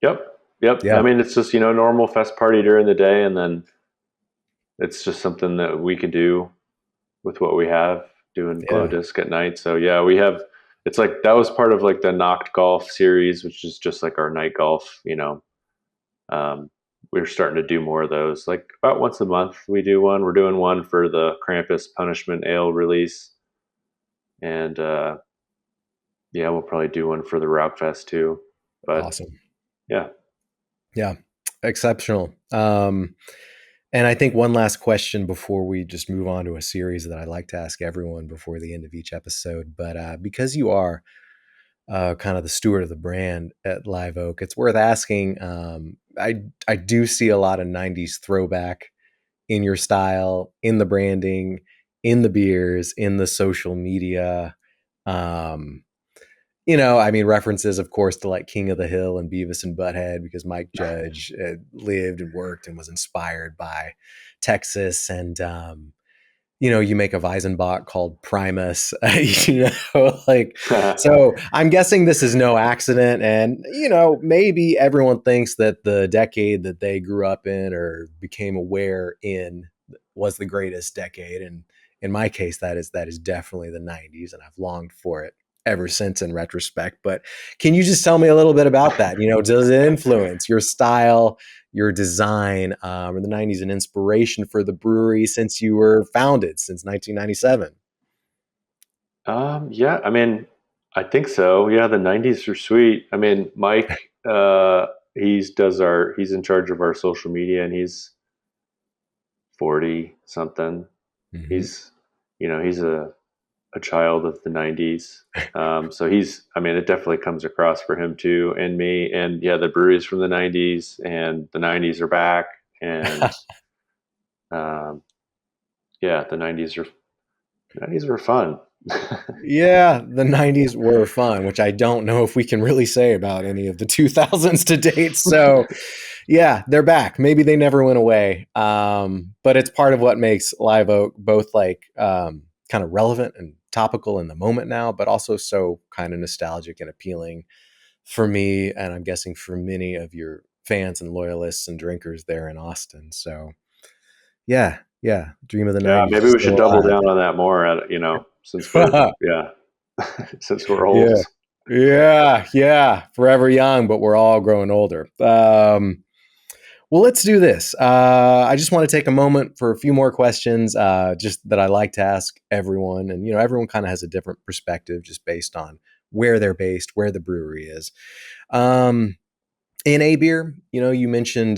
Yep. Yep. I Yeah. mean, it's just, normal fest party during the day, and then it's just something that we could do with what we have, doing glow Yeah. disc at night. So yeah, we have, it's like, that was part of like the Knocked Golf series, which is just like our night golf, we're starting to do more of those. Like about once a month we do one. We're doing one for the Krampus Punishment Ale release. And yeah, we'll probably do one for the Rockfest too. But Awesome. yeah. Yeah. Exceptional. And I think one last question before we just move on to a series that I like to ask everyone before the end of each episode. But because you are kind of the steward of the brand at Live Oak, it's worth asking. I do see a lot of '90s throwback in your style, in the branding, in the beers, in the social media. Um, I mean, references, of course, to like King of the Hill and Beavis and Butthead, because Mike Judge lived and worked and was inspired by Texas. And, you make a Weizenbach called Primus, like, so I'm guessing this is no accident. And, maybe everyone thinks that the decade that they grew up in or became aware in was the greatest decade. And in my case, that is definitely the '90s. And I've longed for it ever since in retrospect. But can you just tell me a little bit about that? Does it influence your style, your design, or the '90s, an inspiration for the brewery since you were founded since 1997? Yeah, I mean, I think so. Yeah, the '90s are sweet. I mean, Mike, he's in charge of our social media, and he's 40 something. Hmm. He's a child of the '90s. So I mean, it definitely comes across for him too, and me. And yeah, the breweries from the '90s, and the '90s are back. And um, yeah, the '90s were fun. Yeah, the '90s were fun, which I don't know if we can really say about any of the 2000s to date. So, yeah, they're back. Maybe they never went away. But it's part of what makes Live Oak both like kind of relevant and topical in the moment now, but also so kind of nostalgic and appealing for me, and I'm guessing for many of your fans and loyalists and drinkers there in Austin. So, yeah, yeah, dream of the Yeah, '90s maybe is we should still double down on that more. Since we're alive. yeah, since we're Yeah. old. Yeah, yeah, forever young, but we're all growing older. Well, let's do this. I just want to take a moment for a few more questions, just that I like to ask everyone, and everyone kind of has a different perspective just based on where they're based, where the brewery is. Um, NA beer, you mentioned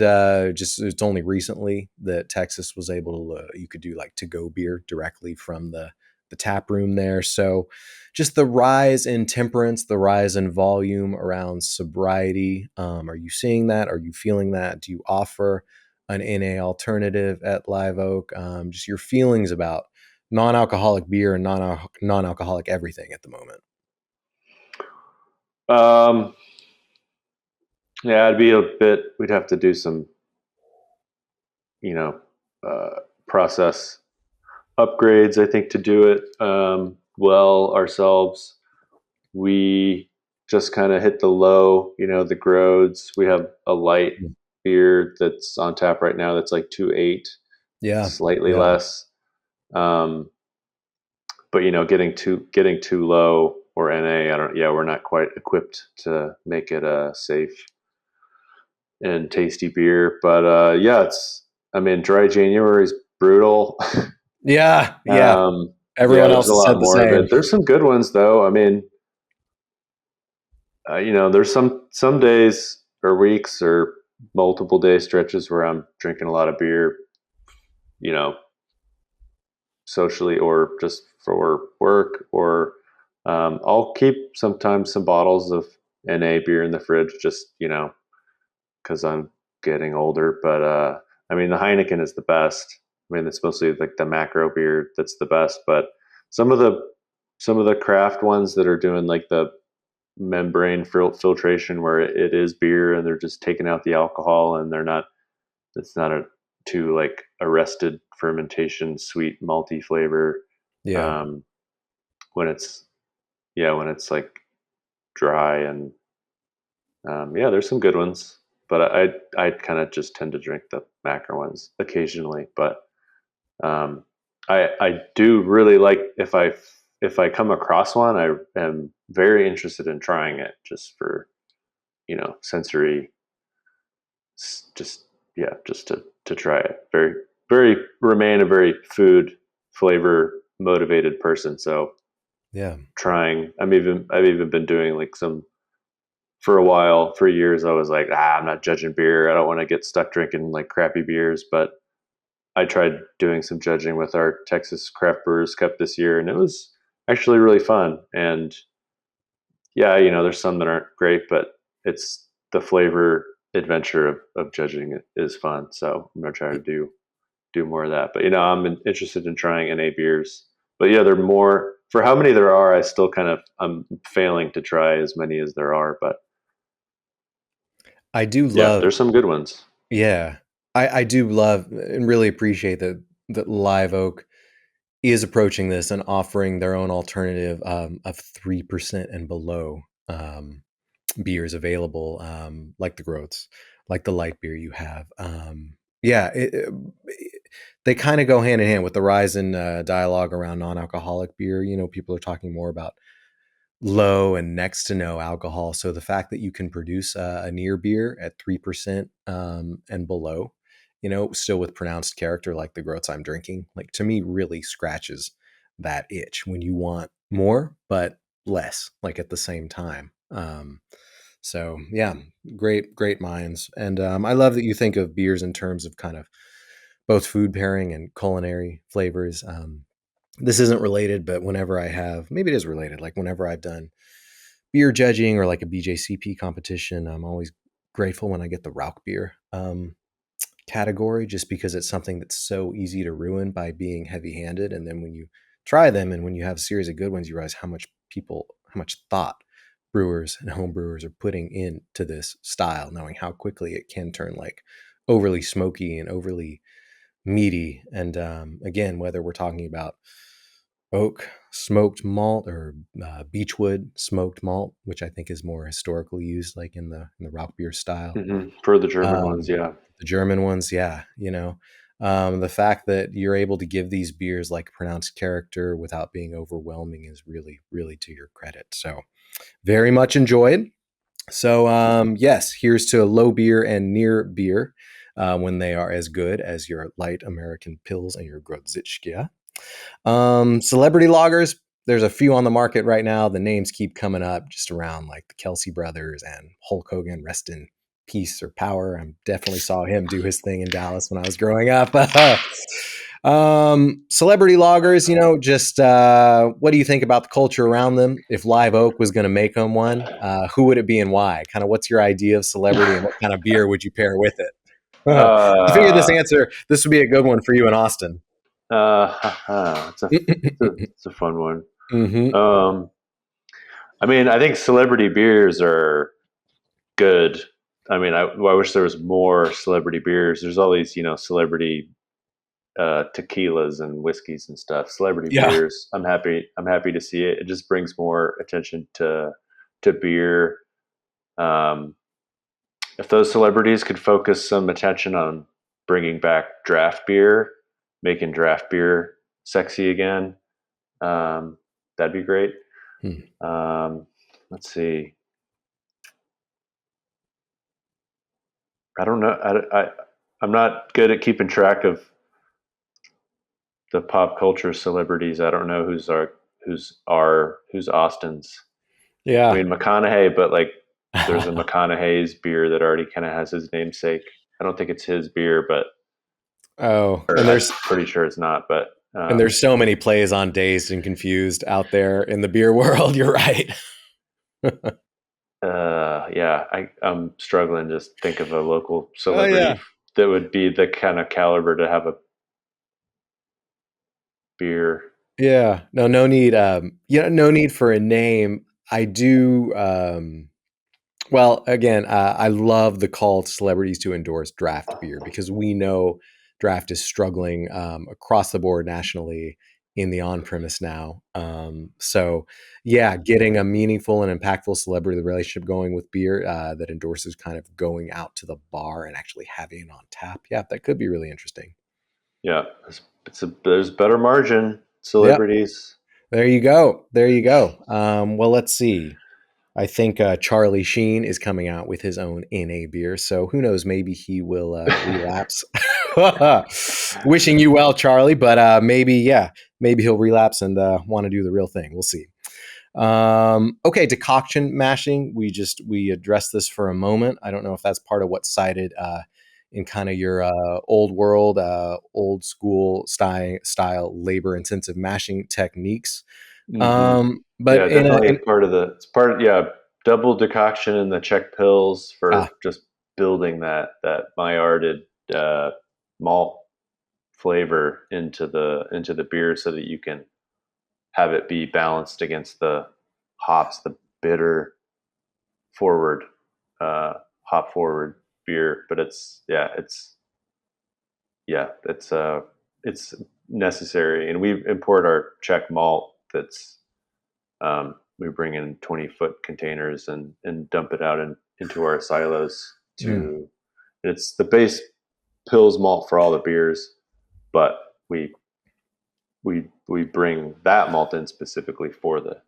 just it's only recently that Texas was able to, you could do like to go beer directly from the tap room there. So just the rise in temperance, the rise in volume around sobriety. Are you seeing that? Are you feeling that? Do you offer an NA alternative at Live Oak? Just your feelings about non-alcoholic beer and non-alcoholic everything at the moment. Um, yeah, it'd be a bit. We'd have to do some, you know, process upgrades. I think to do it well ourselves. We just kind of hit the low. The Grodes. We have a light beer that's on tap right now. That's like 2.8, Yeah. slightly Yeah. less. Um, but getting too low or NA, I don't. Yeah, we're not quite equipped to make it a safe and tasty beer. But yeah, I mean, dry January is brutal. Yeah. Yeah. Yeah, Everyone there's else a has lot said the more of same. it. There's some good ones though. I mean, there's some days or weeks or multiple day stretches where I'm drinking a lot of beer, you know, socially or just for work, or I'll keep sometimes some bottles of NA beer in the fridge, just because I'm getting older. But I mean, the Heineken is the best. I mean, it's mostly like the macro beer that's the best. But some of the some of the craft ones that are doing like the membrane filtration, where it is beer and they're just taking out the alcohol, and they're not. It's not a too like arrested fermentation, sweet malty flavor. Yeah. Um, when it's when it's like dry and yeah, there's some good ones, but I kind of just tend to drink the macro ones occasionally. But um, I do really like, if I come across one, I am very interested in trying it, just for sensory, just just to try it. Very very remain a very food flavor motivated person. So Yeah. trying, I've even been doing like some, for a while, for years, I was like, I'm not judging beer. I don't want to get stuck drinking like crappy beers. But I tried doing some judging with our Texas Craft Brewers Cup this year, and it was actually really fun. And yeah, there's some that aren't great, but it's the flavor adventure of judging it is fun. So I'm gonna try to do more of that. But I'm interested in trying NA beers. But yeah, there are more. For how many there are, I'm failing to try as many as there are. But I do yeah, love, there's some good ones. yeah. I do love and really appreciate that Live Oak is approaching this and offering their own alternative of 3% and below beers available, like the Groats, like the light beer you have. Yeah, they kind of go hand in hand with the rise in dialogue around non-alcoholic beer. People are talking more about low and next to no alcohol. So the fact that you can produce a near beer at 3% and below, still with pronounced character like the Groats I'm drinking, like to me really scratches that itch when you want more, but less, like at the same time. So yeah, great minds. And I love that you think of beers in terms of kind of both food pairing and culinary flavors. This isn't related, but whenever I have, maybe it is related, like whenever I've done beer judging or like a BJCP competition, I'm always grateful when I get the Rauch beer category, just because it's something that's so easy to ruin by being heavy handed. And then when you try them and when you have a series of good ones, you realize how much thought brewers and home brewers are putting into this style, knowing how quickly it can turn like overly smoky and overly meaty. And again, whether we're talking about oak smoked malt or beechwood smoked malt, which I think is more historically used, like in the Rauch beer style. For the German ones, Um, yeah. the German ones, yeah, the fact that you're able to give these beers like pronounced character without being overwhelming is really, really to your credit. So very much enjoyed. So yes, here's to low beer and near beer when they are as good as your light American pills and your Grodziczka. Celebrity loggers, there's a few on the market right now. The names keep coming up just around like the Kelsey brothers and Hulk Hogan, rest in peace or power. I definitely saw him do his thing in Dallas when I was growing up. Celebrity loggers, just what do you think about the culture around them? If Live Oak was going to make them one, who would it be and why? Kind of what's your idea of celebrity and what kind of beer would you pair with it? I figured Uh, this would be a good one for you in Austin. it's a fun one. Mm-hmm. Um, I mean, I think celebrity beers are good. I mean, I wish there was more celebrity beers. There's all these, celebrity tequilas and whiskeys and stuff. Celebrity Yeah. beers. I'm happy. I'm happy to see it. It just brings more attention to beer. Um, if those celebrities could focus some attention on bringing back draft beer, making draft beer sexy again, that'd be great. Hmm. Um, let's see. I don't know. I'm not good at keeping track of the pop culture celebrities. I don't know who's Austin's. I Yeah. mean McConaughey, but like there's a McConaughey's beer that already kind of has his namesake. I don't think it's his beer, but Oh, or and I'm there's pretty sure it's not. But and there's so many plays on Dazed and Confused out there in the beer world. You're right. yeah, I'm struggling to just think of a local Oh celebrity yeah. that would be the kind of caliber to have a beer. Yeah. No need. No need for a name. I do. Well, again, I love the call to celebrities to endorse draft beer because we know draft is struggling across the board nationally in the on-premise now. So, yeah, getting a meaningful and impactful celebrity relationship going with beer that endorses kind of going out to the bar and actually having it on tap. Yeah, that could be really interesting. Yeah, there's better margin Yep. celebrities. There you go. There you go. Well, let's see. I think Charlie Sheen is coming out with his own NA beer, so who knows? Maybe he will relapse. Wishing you well, Charlie, but maybe he'll relapse and want to do the real thing. We'll see. Okay, decoction mashing. We addressed this for a moment. I don't know if that's part of what's cited in kind of your old world, old school style labor intensive mashing techniques. Hmm. But Yeah, definitely a part of the. It's part of, yeah, double decoction in the Czech pills for just building that Maillarded uh, malt flavor into the beer so that you can have it be balanced against the hops, the bitter forward uh, hop forward beer. But it's necessary, and we import our Czech malt. We bring in 20-foot containers and dump it out into our silos mm, to. It's the base pills malt for all the beers, but we bring that malt in specifically for the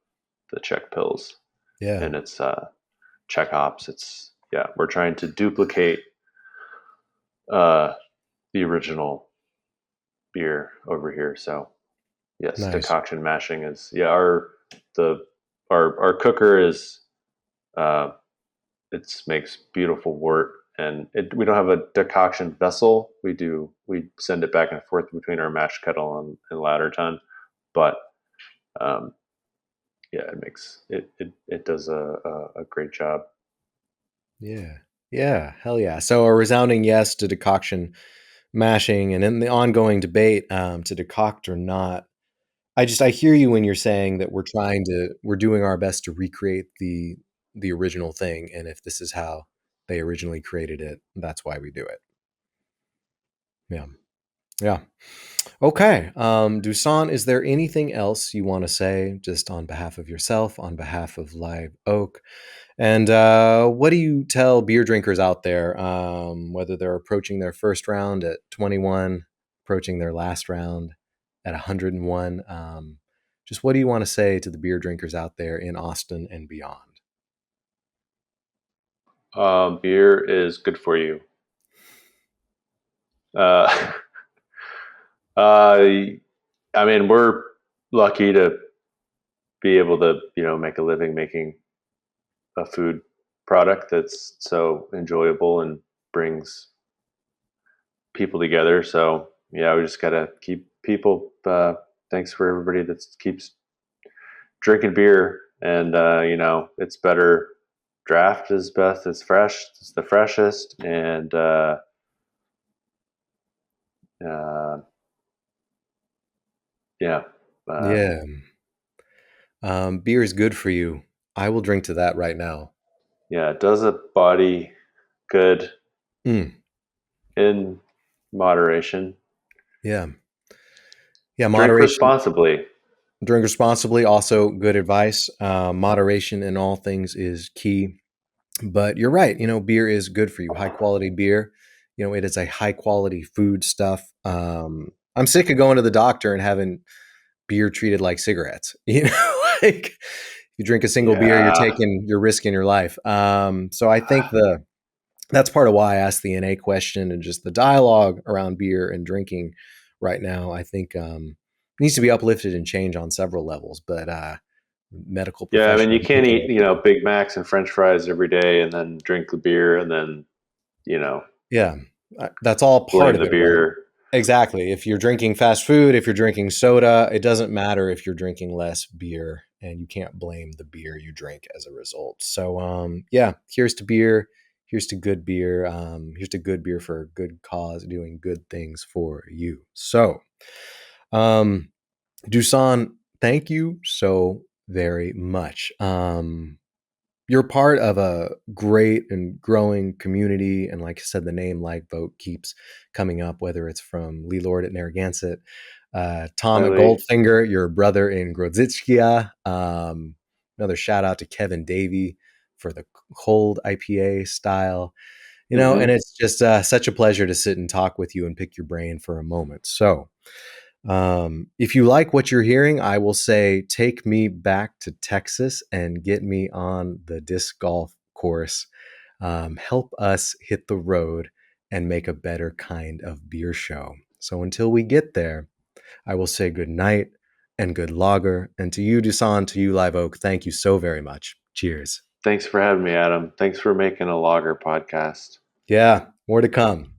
Czech pills, yeah, and it's Czech hops. It's yeah, we're trying to duplicate uh, the original beer over here. So yes, nice. decoction mashing is the our cooker is uh, it makes beautiful wort, and we don't have a decoction vessel. We send it back and forth between our mash kettle and ladder ton, but um, yeah, it does a great job. Yeah. Yeah. Hell yeah. So a resounding yes to decoction mashing and in the ongoing debate to decoct or not. I hear you when you're saying that we're doing our best to recreate the original thing. And if this is how they originally created it, that's why we do it. Yeah. Yeah. Okay. Dusan, is there anything else you want to say just on behalf of yourself, on behalf of Live Oak? And what do you tell beer drinkers out there, whether they're approaching their first round at 21, approaching their last round at 101? Just what do you want to say to the beer drinkers out there in Austin and beyond? Beer is good for you. Uh, I mean, we're lucky to be able to make a living making a food product that's so enjoyable and brings people together. So yeah, we just gotta keep people. Thanks for everybody that keeps drinking beer, and it's better. Draft is best. It's fresh. It's the freshest, and uh, yeah, uh, Yeah. Beer is good for you. I will drink to that right now. yeah. It does a body good Mm, in moderation. yeah. Yeah. Drink Moderation. responsibly. Drink responsibly. Also, good advice. Moderation in all things is key. But you're right. Beer is good for you. High quality beer. It is a high quality food stuff. I'm sick of going to the doctor and having beer treated like cigarettes. Like if you drink a single beer, Yeah, you're risking your life. So I think that's part of why I asked the NA question, and just the dialogue around beer and drinking right now, I think needs to be uplifted and changed on several levels. But medical yeah. I mean, professionals you are can't picking eat it up. Big Macs and French fries every day, and then drink the beer, and then you know Yeah, that's all part blame of the it, right? beer. Exactly. If you're drinking fast food, if you're drinking soda, it doesn't matter if you're drinking less beer, and you can't blame the beer you drink as a result. So, yeah, here's to beer. Here's to good beer. Here's to good beer for a good cause, doing good things for you. So, um, Dusan, thank you so very much. You're part of a great and growing community. And like I said, the name Like Vote keeps coming up, whether it's from Lee Lord at Narragansett, Tom at Really. Goldfinger, your brother in Grodzickia. Another shout out to Kevin Davey for the cold IPA style. And Mm-hmm. it's just such a pleasure to sit and talk with you and pick your brain for a moment. So, if you like what you're hearing, I will say take me back to Texas and get me on the disc golf course. Help us hit the road and make a better kind of beer show. So until we get there, I will say good night and good lager. And to you, Dusan, to you, Live Oak, thank you so very much. Cheers. Thanks for having me, Adam. Thanks for making a lager podcast. Yeah, more to come.